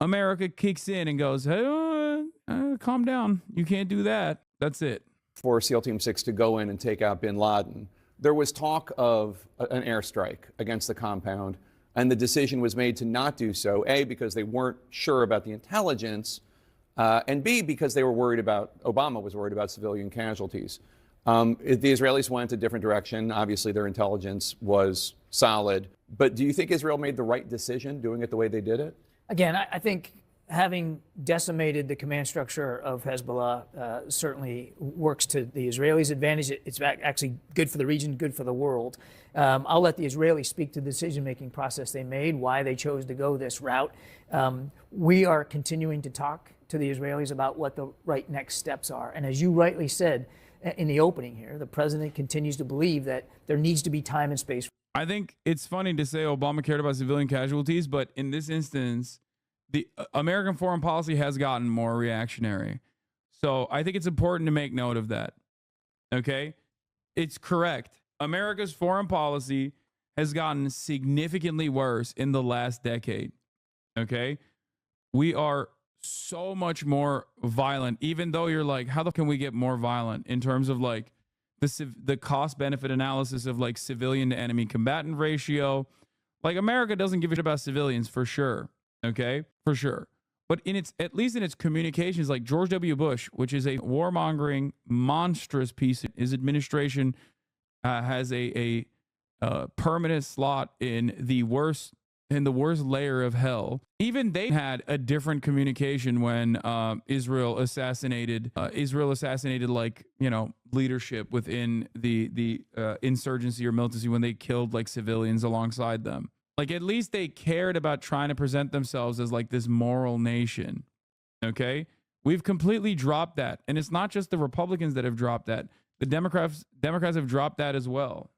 America kicks in and goes, "Hey, calm down. You can't do that." That's it. For SEAL Team 6 to go in and take out bin Laden, there was talk of an airstrike against the compound, and the decision was made to not do so, A, because they weren't sure about the intelligence, and B, because they were worried about, Obama was worried about civilian casualties. The Israelis went a different direction. Obviously, their intelligence was solid. But do you think Israel made the right decision doing it the way they did it? Again, I think having decimated the command structure of Hezbollah certainly works to the Israelis' advantage. It's actually good for the region, good for the world. I'll let the Israelis speak to the decision-making process they made, why they chose to go this route. We are continuing to talk to the Israelis about what the right next steps are. And as you rightly said in the opening here, the president continues to believe that there needs to be time and space. I think it's funny to say Obama cared about civilian casualties, but in this instance, the American foreign policy has gotten more reactionary. So I think it's important to make note of that. Okay? It's correct. America's foreign policy has gotten significantly worse in the last decade. Okay? We are so much more violent, even though you're like, how can we get more violent in terms of like the cost benefit analysis of like civilian to enemy combatant ratio? Like America doesn't give a shit about civilians for sure. Okay, for sure. But at least in its communications, like George W. Bush, which is a warmongering, monstrous piece, his administration has a permanent slot in the worst layer of hell. Even they had a different communication when Israel assassinated like, you know, leadership within the insurgency or militancy when they killed like civilians alongside them. Like, at least they cared about trying to present themselves as like this moral nation. Okay? We've completely dropped that. And it's not just the Republicans that have dropped that. The Democrats have dropped that as well.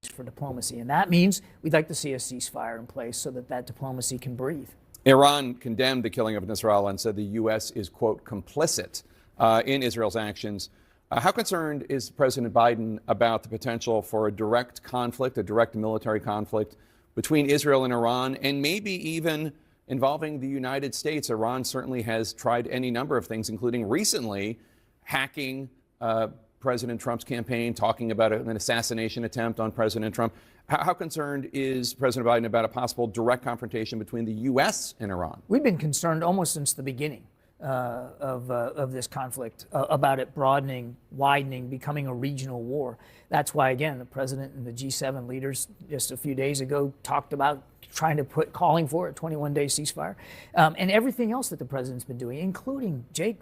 For diplomacy. And that means we'd like to see a ceasefire in place so that diplomacy can breathe. Iran condemned the killing of Nasrallah and said the U.S. is, quote, complicit in Israel's actions. How concerned is President Biden about the potential for a direct conflict, a direct military conflict between Israel and Iran, and maybe even involving the United States? Iran certainly has tried any number of things, including recently hacking President Trump's campaign, talking about an assassination attempt on President Trump. How concerned is President Biden about a possible direct confrontation between the U.S. and Iran? We've been concerned almost since the beginning of this conflict about it broadening, widening, becoming a regional war. That's why, again, the president and the G7 leaders just a few days ago talked about calling for a 21-day ceasefire, and everything else that the president's been doing, including, Jake,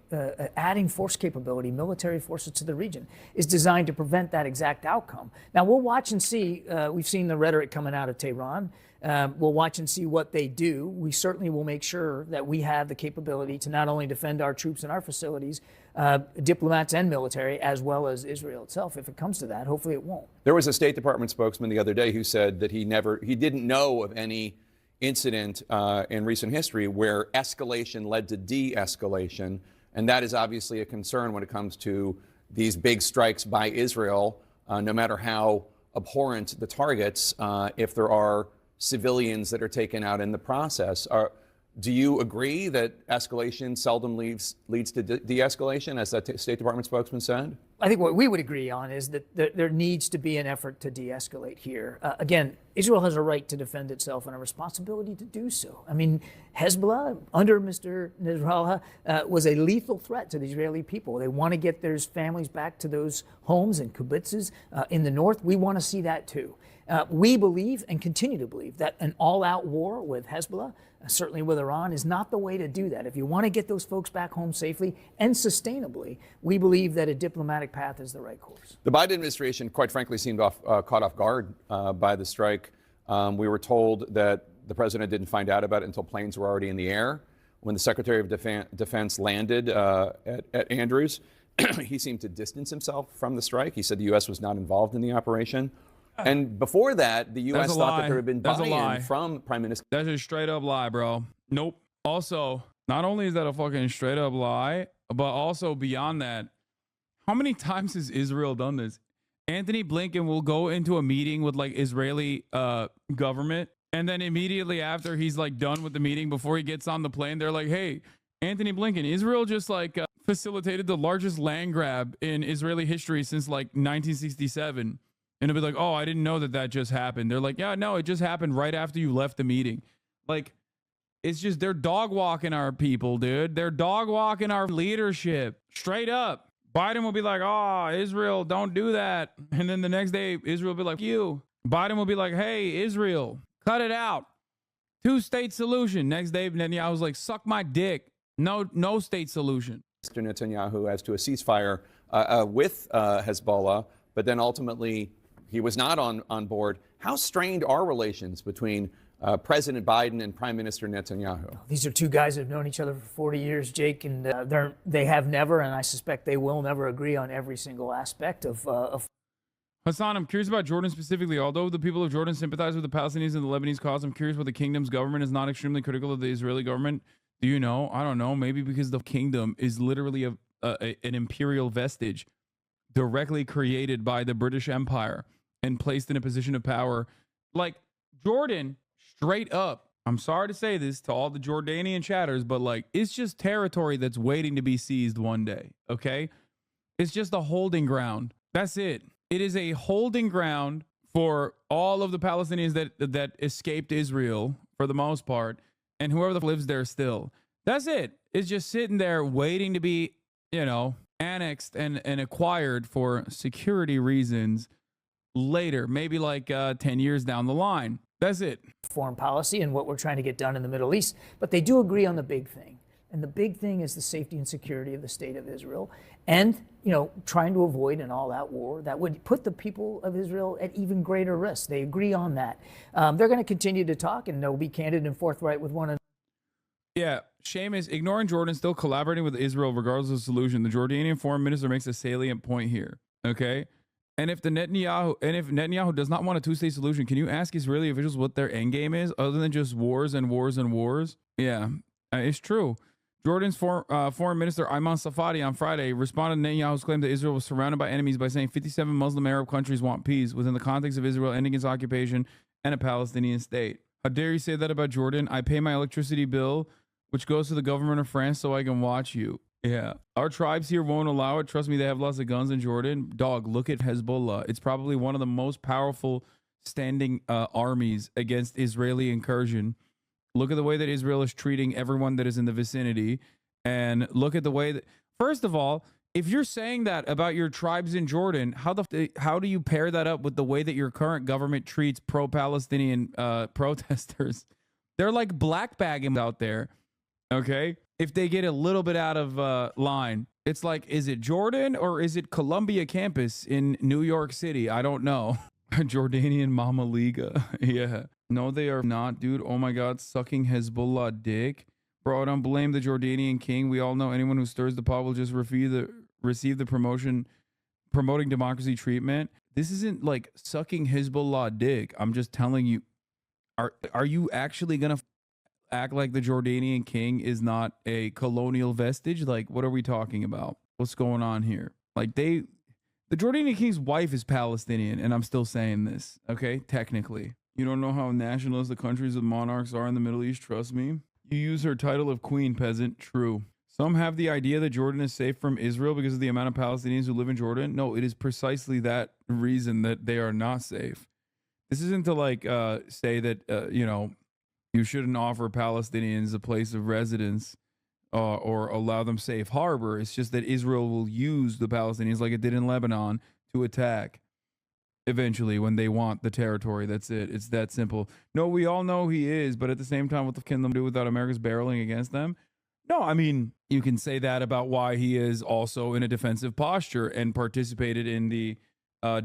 adding force capability, military forces to the region, is designed to prevent that exact outcome. Now, we'll watch and see. We've seen the rhetoric coming out of Tehran. We'll watch and see what they do. We certainly will make sure that we have the capability to not only defend our troops and our facilities, diplomats and military, as well as Israel itself. If it comes to that, hopefully it won't. There was a State Department spokesman the other day who said that he didn't know of any incident in recent history where escalation led to de-escalation, and that is obviously a concern when it comes to these big strikes by Israel, no matter how abhorrent the targets, if there are civilians that are taken out in the process. Do you agree that escalation seldom leads to de-escalation, as that State Department spokesman said? I think what we would agree on is that there needs to be an effort to de-escalate here. Again, Israel has a right to defend itself and a responsibility to do so. I mean, Hezbollah, under Mr. Nasrallah, was a lethal threat to the Israeli people. They want to get their families back to those homes and kibbutzes in the north. We want to see that too. We believe and continue to believe that an all-out war with Hezbollah, certainly with Iran, is not the way to do that. If you want to get those folks back home safely and sustainably, we believe that a diplomatic path is the right course. The Biden administration, quite frankly, seemed caught off guard by the strike. We were told that the president didn't find out about it until planes were already in the air. When the Secretary of Defense landed at Andrews, he seemed to distance himself from the strike. He said the U.S. was not involved in the operation. And before that, the U.S. thought that there had been buy-in from Prime Minister. That's a straight up lie, bro. Nope. Also, not only is that a fucking straight up lie, but also beyond that, how many times has Israel done this? Anthony Blinken will go into a meeting with like Israeli government, and then immediately after he's like done with the meeting, before he gets on the plane, they're like, hey, Anthony Blinken, Israel just like facilitated the largest land grab in Israeli history since like 1967. And it'll be like, oh, I didn't know that just happened. They're like, yeah, no, it just happened right after you left the meeting. Like, it's just, they're dog walking our people, dude. They're dog walking our leadership straight up. Biden will be like, oh, Israel, don't do that. And then the next day, Israel will be like, you. Biden will be like, hey, Israel, cut it out. Two-state solution. Next day, Netanyahu's like, suck my dick. No state solution. Mr. Netanyahu as to a ceasefire with Hezbollah, but then ultimately he was not on board. How strained are relations between President Biden and Prime Minister Netanyahu? These are two guys that have known each other for 40 years, Jake, and they have never, and I suspect they will never agree on every single aspect of Hasan, I'm curious about Jordan specifically. Although the people of Jordan sympathize with the Palestinians and the Lebanese cause, I'm curious why the kingdom's government is not extremely critical of the Israeli government. Do you know? I don't know. Maybe because the kingdom is literally an imperial vestige directly created by the British Empire and placed in a position of power. Like, Jordan, straight up, I'm sorry to say this to all the Jordanian chatters, but like, it's just territory that's waiting to be seized one day, okay? It's just a holding ground. That's it. It is a holding ground for all of the Palestinians that escaped Israel, for the most part, and whoever lives there still. That's it. It's just sitting there waiting to be, annexed and acquired for security reasons later, maybe like 10 years down the line. That's it. Foreign policy and what we're trying to get done in the Middle East. But they do agree on the big thing. And the big thing is the safety and security of the state of Israel. And, trying to avoid an all-out war that would put the people of Israel at even greater risk. They agree on that. They're going to continue to talk, and they'll be candid and forthright with one another. Yeah, Seamus, ignoring Jordan, still collaborating with Israel regardless of the solution. The Jordanian foreign minister makes a salient point here, okay? And if Netanyahu does not want a two-state solution, can you ask Israeli officials what their end game is, other than just wars and wars and wars? Yeah, it's true. Jordan's foreign minister Ayman Safadi on Friday responded to Netanyahu's claim that Israel was surrounded by enemies by saying 57 Muslim Arab countries want peace within the context of Israel ending its occupation and a Palestinian state. How dare you say that about Jordan? I pay my electricity bill, which goes to the government of France, so I can watch you. Yeah. Our tribes here won't allow it. Trust me, they have lots of guns in Jordan. Dog, look at Hezbollah. It's probably one of the most powerful standing armies against Israeli incursion. Look at the way that Israel is treating everyone that is in the vicinity. And look at the way that, first of all, if you're saying that about your tribes in Jordan, how do you pair that up with the way that your current government treats pro-Palestinian protesters? They're like black bagging out there. Okay, if they get a little bit out of line, it's like, is it Jordan or is it Columbia campus in New York City? I don't know. Jordanian Mama Liga. Yeah. No, they are not, dude. Oh my God, sucking Hezbollah dick. Bro, don't blame the Jordanian king. We all know anyone who stirs the pot will just receive the promoting democracy treatment. This isn't like sucking Hezbollah dick. I'm just telling you, are you actually going to act like the Jordanian king is not a colonial vestige? Like, what are we talking about? What's going on here? Like, the Jordanian king's wife is Palestinian, and I'm still saying this, okay? Technically. You don't know how nationalist the countries with monarchs are in the Middle East, trust me. You use her title of queen, peasant. True. Some have the idea that Jordan is safe from Israel because of the amount of Palestinians who live in Jordan. No, it is precisely that reason that they are not safe. This isn't to like say that, you shouldn't offer Palestinians a place of residence or allow them safe harbor. It's just that Israel will use the Palestinians like it did in Lebanon to attack. eventually when they want the territory. That's it. It's that simple. No, we all know he is, but at the same time, what the can them do without America's barreling against them? No, I mean, you can say that about why he is also in a defensive posture and participated in the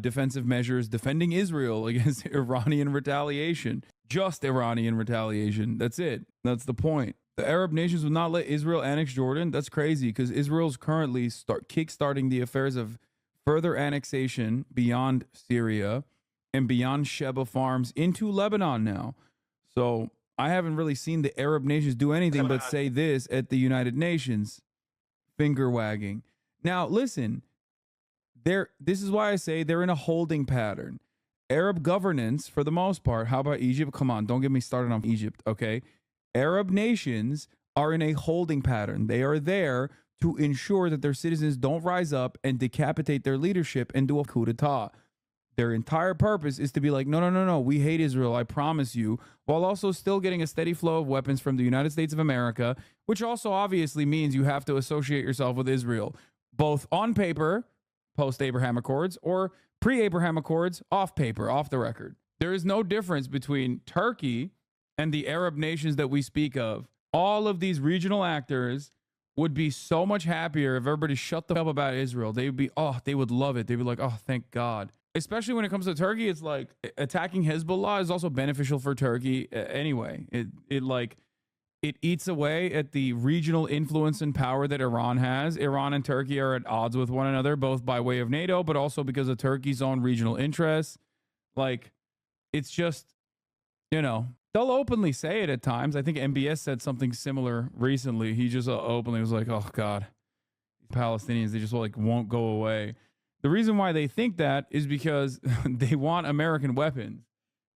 defensive measures defending Israel against Iranian retaliation. Just Iranian retaliation. That's it. That's the point. The Arab nations will not let Israel annex Jordan. That's crazy because Israel's currently kickstarting the affairs of further annexation beyond Syria and beyond Sheba farms into Lebanon now. So I haven't really seen the Arab nations do anything but say this at the United Nations. Finger wagging. Now, listen, this is why I say they're in a holding pattern. Arab governance, for the most part, how about Egypt? Come on, don't get me started on Egypt, okay? Arab nations are in a holding pattern. They are there to ensure that their citizens don't rise up and decapitate their leadership and do a coup d'etat. Their entire purpose is to be like, no, we hate Israel, I promise you, while also still getting a steady flow of weapons from the United States of America, which also obviously means you have to associate yourself with Israel, both on paper, post-Abraham Accords, or pre-Abraham Accords, off paper, off the record. There is no difference between Turkey and the Arab nations that we speak of. All of these regional actors would be so much happier if everybody shut the fuck up about Israel. They would be, they would love it. They'd be like, oh, thank God. Especially when it comes to Turkey, it's like attacking Hezbollah is also beneficial for Turkey anyway. It eats away at the regional influence and power that Iran has. Iran and Turkey are at odds with one another, both by way of NATO, but also because of Turkey's own regional interests. Like, it's just, they'll openly say it at times. I think MBS said something similar recently. He just openly was like, oh God, Palestinians, they just won't go away. The reason why they think that is because they want American weapons.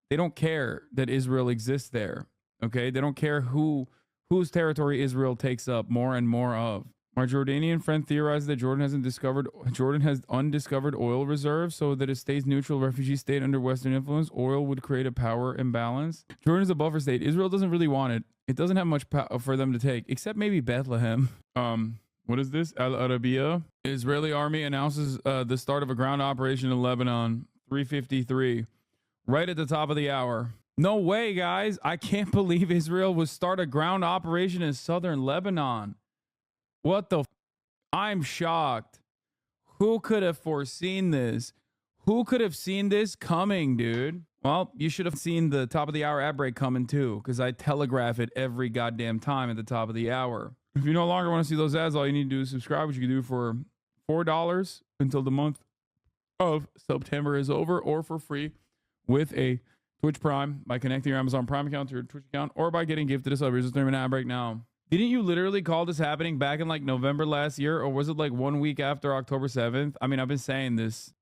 They don't care that Israel exists there. Okay? They don't care whose territory Israel takes up more and more of. Our Jordanian friend theorized that Jordan has undiscovered oil reserves, so that it stays neutral refugee state under Western influence. Oil would create a power imbalance. Jordan is a buffer state. Israel doesn't really want it. It doesn't have much for them to take, except maybe Bethlehem. What is this? Al Arabiya. Israeli army announces the start of a ground operation in Lebanon. 3:53, right at the top of the hour. No way, guys. I can't believe Israel would start a ground operation in southern Lebanon. What the? I'm shocked. Who could have foreseen this? Who could have seen this coming, dude? Well, you should have seen the top of the hour ad break coming too, because I telegraph it every goddamn time at the top of the hour. If you no longer want to see those ads, all you need to do is subscribe, which you can do for $4 until the month of September is over, or for free with a Twitch Prime by connecting your Amazon Prime account to your Twitch account, or by getting gifted a sub. Here's the ad break now. Didn't you literally call this happening back in like November last year, or was it like 1 week after October 7th? I mean, I've been saying this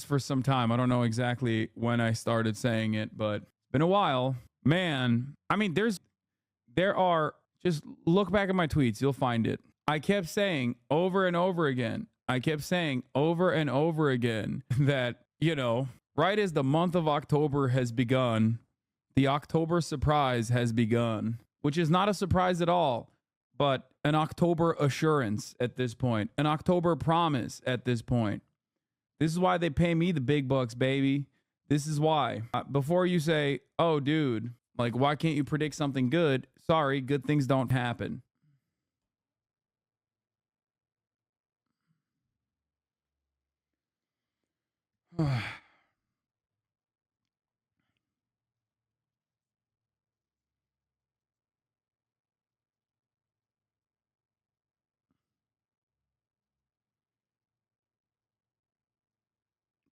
for some time. I don't know exactly when I started saying it, but it's been a while. Man, I mean, there are, just look back at my tweets, you'll find it. I kept saying over and over again that, right as the month of October has begun, the October surprise has begun, which is not a surprise at all, but an October assurance at this point, an October promise at this point. This is why they pay me the big bucks, baby. This is why. Before you say, oh, dude, like, why can't you predict something good? Sorry, good things don't happen.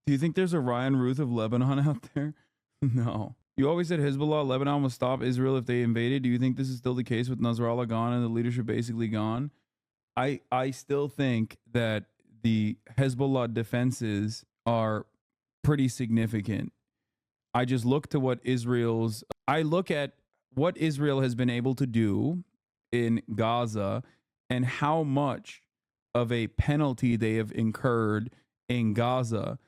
Do you think there's a Ryan Ruth of Lebanon out there? No. You always said Hezbollah, Lebanon will stop Israel if they invaded. Do you think this is still the case with Nasrallah gone and the leadership basically gone? I still think that the Hezbollah defenses are pretty significant. I just look to what I look at what Israel has been able to do in Gaza and how much of a penalty they have incurred in Gaza.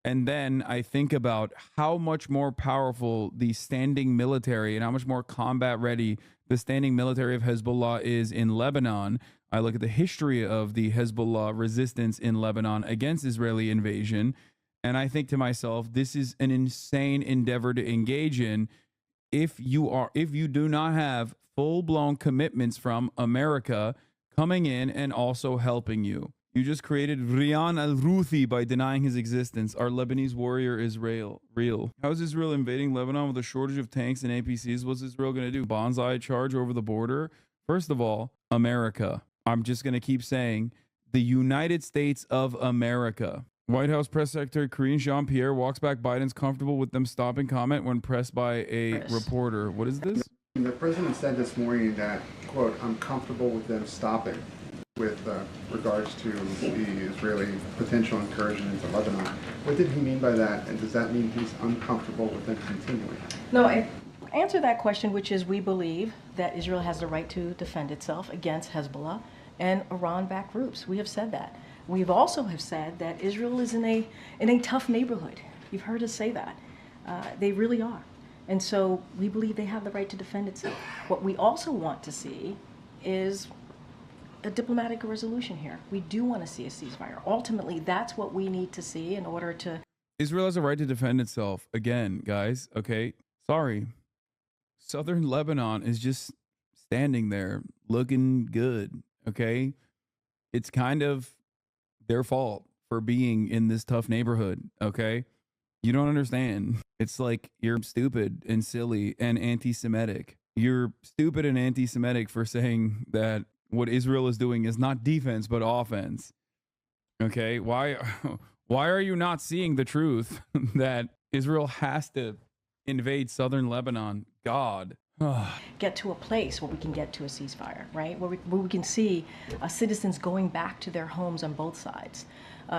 And then I think about how much more powerful the standing military and how much more combat ready the standing military of Hezbollah is in Lebanon. I look at the history of the Hezbollah resistance in Lebanon against Israeli invasion. And I think to myself, this is an insane endeavor to engage in if you do not have full-blown commitments from America coming in and also helping you. You just created Rian al-Ruthi by denying his existence. Our Lebanese warrior is real. How is Israel invading Lebanon with a shortage of tanks and APCs? What's Israel going to do? Bonsai charge over the border? First of all, America. I'm just going to keep saying the United States of America. White House Press Secretary Karine Jean-Pierre walks back Biden's comfortable with them stopping comment when pressed by a reporter. What is this? The president said this morning that, quote, I'm comfortable with them stopping with regards to the Israeli potential incursion into Lebanon. What did he mean by that? And does that mean he's uncomfortable with them continuing? No, I answer that question, which is we believe that Israel has the right to defend itself against Hezbollah and Iran-backed groups. We have said that. We've also have said that Israel is in a tough neighborhood. You've heard us say that. They really are. And so we believe they have the right to defend itself. What we also want to see is a diplomatic resolution here. We do want to see a ceasefire. Ultimately, that's what we need to see in order to... Israel has a right to defend itself. Again, guys, okay? Sorry. Southern Lebanon is just standing there looking good, okay? It's kind of their fault for being in this tough neighborhood, okay? You don't understand. It's like you're stupid and silly and anti-Semitic. You're stupid and anti-Semitic for saying that what Israel is doing is not defense but offense. Okay? Why are you not seeing the truth that Israel has to invade southern Lebanon? God. Get to a place where we can get to a ceasefire, right? Where we can see citizens going back to their homes on both sides.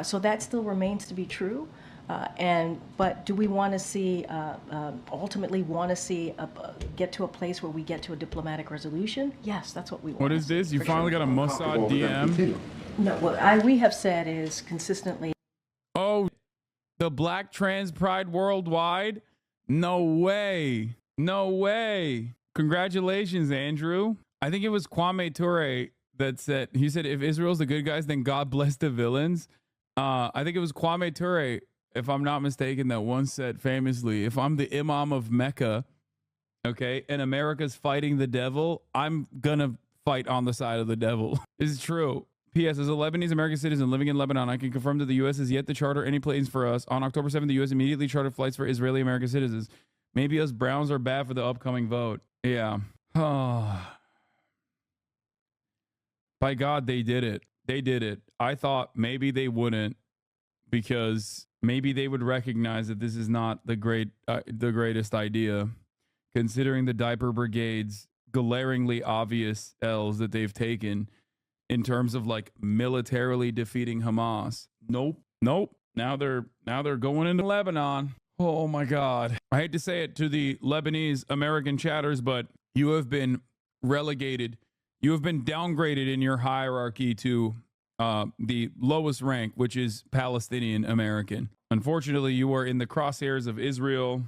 So that still remains to be true. But do we want to see, ultimately want to see, get to a place where we get to a diplomatic resolution? Yes, that's what we want. What is this? You finally got a Mossad DM? No, what we have said is consistently. Oh, the Black Trans Pride Worldwide? No way. No way. Congratulations, Andrew. I think it was Kwame Ture that said, he said, if Israel's the good guys, then God bless the villains. I think it was Kwame Ture, if I'm not mistaken, that once said famously, if I'm the Imam of Mecca, okay, and America's fighting the devil, I'm gonna fight on the side of the devil. This is true. P.S. As a Lebanese American citizen living in Lebanon, I can confirm that the U.S. has yet to charter any planes for us. On October 7th, the U.S. immediately chartered flights for Israeli American citizens. Maybe us Browns are bad for the upcoming vote. Yeah. By God, they did it. They did it. I thought maybe they wouldn't, because maybe they would recognize that this is not the greatest idea, considering the diaper brigade's glaringly obvious L's that they've taken in terms of like militarily defeating Hamas. Nope. Now they're going into Lebanon. Oh my God. I hate to say it to the Lebanese American chatters, but you have been relegated. You have been downgraded in your hierarchy to the lowest rank, which is Palestinian American. Unfortunately, you are in the crosshairs of Israel.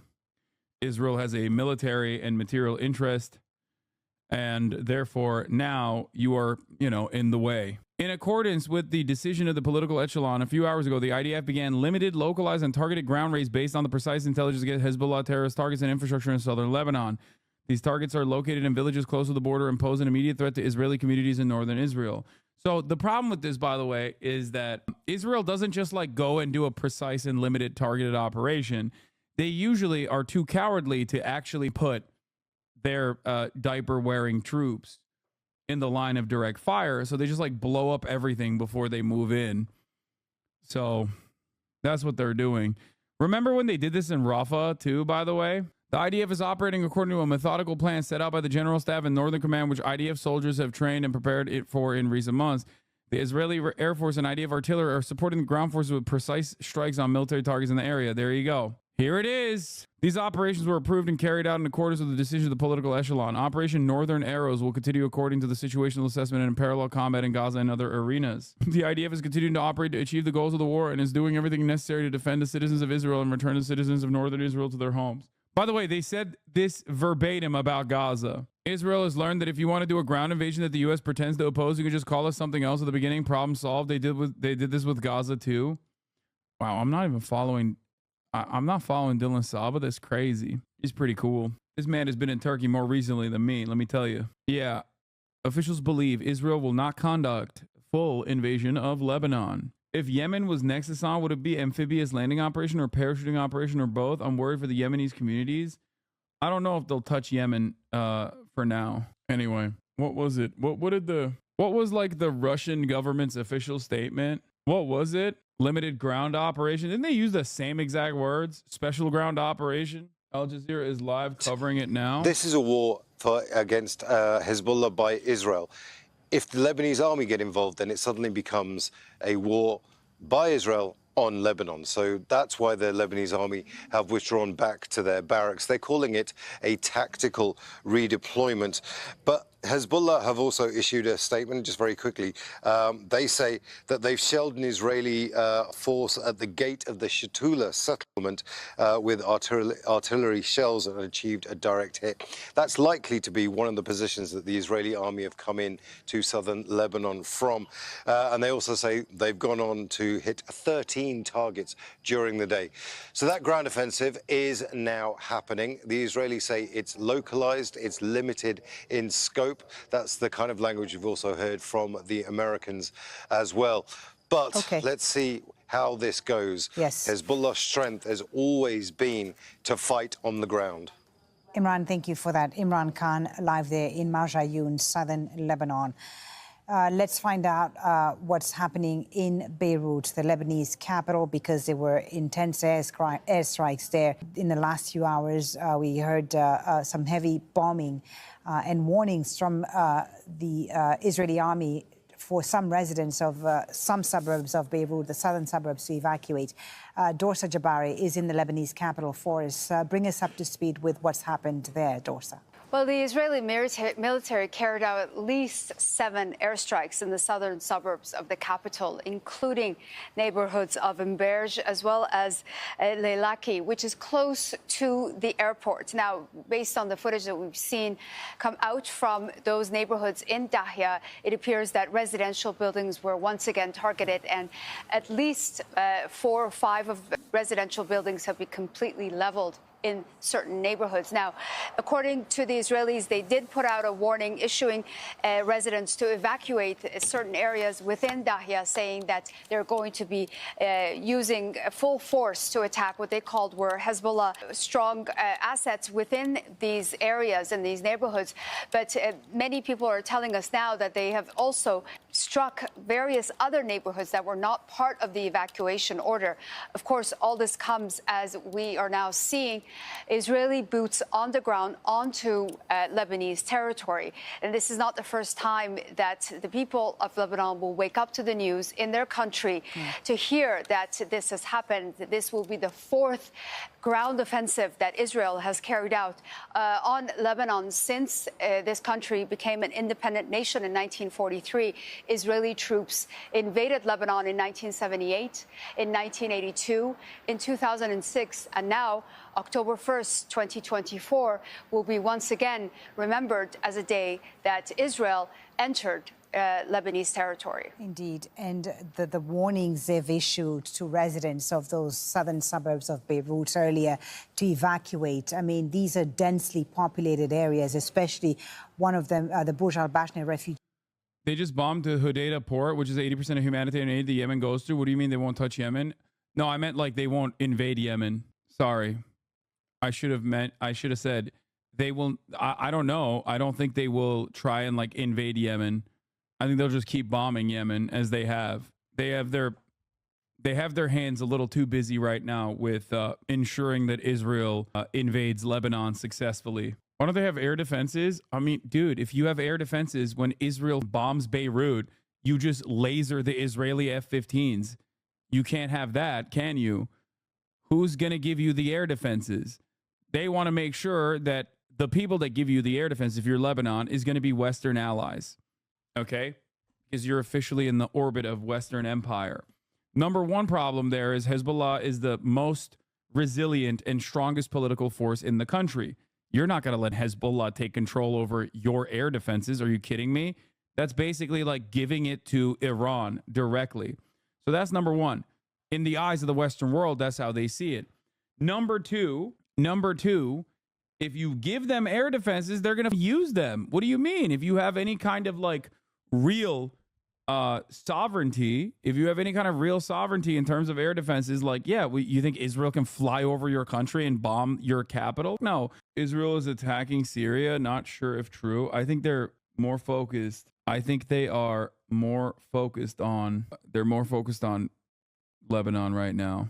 Israel has a military and material interest, and therefore now you are, in the way. In accordance with the decision of the political echelon a few hours ago, the IDF began limited, localized, and targeted ground raids based on the precise intelligence against Hezbollah terrorist targets and infrastructure in southern Lebanon. These targets are located in villages close to the border and pose an immediate threat to Israeli communities in northern Israel. So the problem with this, by the way, is that Israel doesn't just like go and do a precise and limited targeted operation. They usually are too cowardly to actually put their diaper-wearing troops in the line of direct fire. So they just like blow up everything before they move in. So that's what they're doing. Remember when they did this in Rafah too, by the way? The IDF is operating according to a methodical plan set out by the General Staff and Northern Command, which IDF soldiers have trained and prepared it for in recent months. The Israeli Air Force and IDF artillery are supporting the ground forces with precise strikes on military targets in the area. There you go. Here it is. These operations were approved and carried out in accordance with the decision of the political echelon. Operation Northern Arrows will continue according to the situational assessment and in parallel combat in Gaza and other arenas. The IDF is continuing to operate to achieve the goals of the war and is doing everything necessary to defend the citizens of Israel and return the citizens of northern Israel to their homes. By the way, they said this verbatim about Gaza. Israel has learned that if you want to do a ground invasion that the U.S. pretends to oppose, you can just call us something else at the beginning. Problem solved. They did this with Gaza too. Wow, I'm not even following. I'm not following Dylan Saba. That's crazy. He's pretty cool. This man has been in Turkey more recently than me, let me tell you. Yeah, officials believe Israel will not conduct full invasion of Lebanon. If Yemen was next, Hasan, would it be amphibious landing operation or parachuting operation or both? I'm worried for the Yemenis communities. I don't know if they'll touch Yemen for now. Anyway, what was it? What was like the Russian government's official statement? What was it? Limited ground operation. Didn't they use the same exact words? Special ground operation. Al Jazeera is live covering it now. This is a war against Hezbollah by Israel. If the Lebanese army get involved, then it suddenly becomes a war by Israel on Lebanon. So that's why the Lebanese army have withdrawn back to their barracks. They're calling it a tactical redeployment. But Hezbollah have also issued a statement, just very quickly. They say that they've shelled an Israeli force at the gate of the Shatula settlement with artillery shells and achieved a direct hit. That's likely to be one of the positions that the Israeli army have come in to southern Lebanon from. And they also say they've gone on to hit 13 targets during the day. So that ground offensive is now happening. The Israelis say it's localized, it's limited in scope. That's the kind of language you've also heard from the Americans as well. But let's see how this goes. Yes. Hezbollah's strength has always been to fight on the ground. Imran, thank you for that. Imran Khan, live there in Marjayoun, southern Lebanon. Let's find out what's happening in Beirut, the Lebanese capital, because there were intense airstrikes there in the last few hours. We heard some heavy bombing and warnings from the Israeli army for some residents of some suburbs of Beirut, the southern suburbs, to evacuate. Dorsa Jabari is in the Lebanese capital for us. Bring us up to speed with what's happened there, Dorsa. Well, the Israeli military carried out at least 7 airstrikes in the southern suburbs of the capital, including neighborhoods of Imberj as well as Leilaki, which is close to the airport. Now, based on the footage that we've seen come out from those neighborhoods in Dahya, it appears that residential buildings were once again targeted, and at least 4 or 5 of the residential buildings have been completely leveled in certain neighborhoods. Now, according to the Israelis, they did put out a warning issuing residents to evacuate certain areas within Dahya, saying that they're going to be using full force to attack what they called were Hezbollah strong assets within these areas and these neighborhoods. But many people are telling us now that they have also struck various other neighborhoods that were not part of the evacuation order. Of course, all this comes as we are now seeing Israeli boots on the ground onto Lebanese territory. And this is not the first time that the people of Lebanon will wake up to the news in their country to hear that this has happened. This will be the 4th ground offensive that Israel has carried out on Lebanon since this country became an independent nation in 1943. Israeli troops invaded Lebanon in 1978, in 1982, in 2006, and now October 1st, 2024 will be once again remembered as a day that Israel entered Lebanese territory. Indeed. And the warnings they've issued to residents of those southern suburbs of Beirut earlier to evacuate. I mean, these are densely populated areas, especially one of them, the Burj al-Bashna refugee. They just bombed the Hodeidah port, which is 80% of humanitarian aid that Yemen goes through. What do you mean they won't touch Yemen? No, I meant like they won't invade Yemen. Sorry. I should have said they will. I don't know. I don't think they will try and like invade Yemen. I think they'll just keep bombing Yemen as they have. They have their hands a little too busy right now with ensuring that Israel invades Lebanon successfully. Why don't they have air defenses? I mean, dude, if you have air defenses when Israel bombs Beirut, you just laser the Israeli F-15s. You can't have that, can you? Who's going to give you the air defenses? They want to make sure that the people that give you the air defense, if you're Lebanon, is going to be Western allies. Okay? Because you're officially in the orbit of Western empire. Number one problem there is Hezbollah is the most resilient and strongest political force in the country. You're not going to let Hezbollah take control over your air defenses. Are you kidding me? That's basically like giving it to Iran directly. So that's number one. In the eyes of the Western world, that's how they see it. Number two, if you give them air defenses, they're going to use them. What do you mean? If you have any kind of like real sovereignty, if you have any kind of real sovereignty in terms of air defenses, like, yeah, you think Israel can fly over your country and bomb your capital? No. Israel is attacking Syria. Not sure if true. I think they're more focused. I think they are more focused on, they're more focused on Lebanon right now.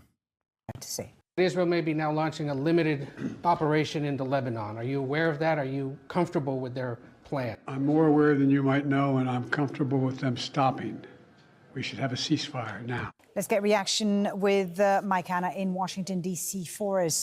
To say. Israel may be now launching a limited operation into Lebanon. Are you aware of that? Are you comfortable with their plan? I'm more aware than you might know, and I'm comfortable with them stopping. We should have a ceasefire now. Let's get reaction with Mike Hanna in Washington, D.C. for us.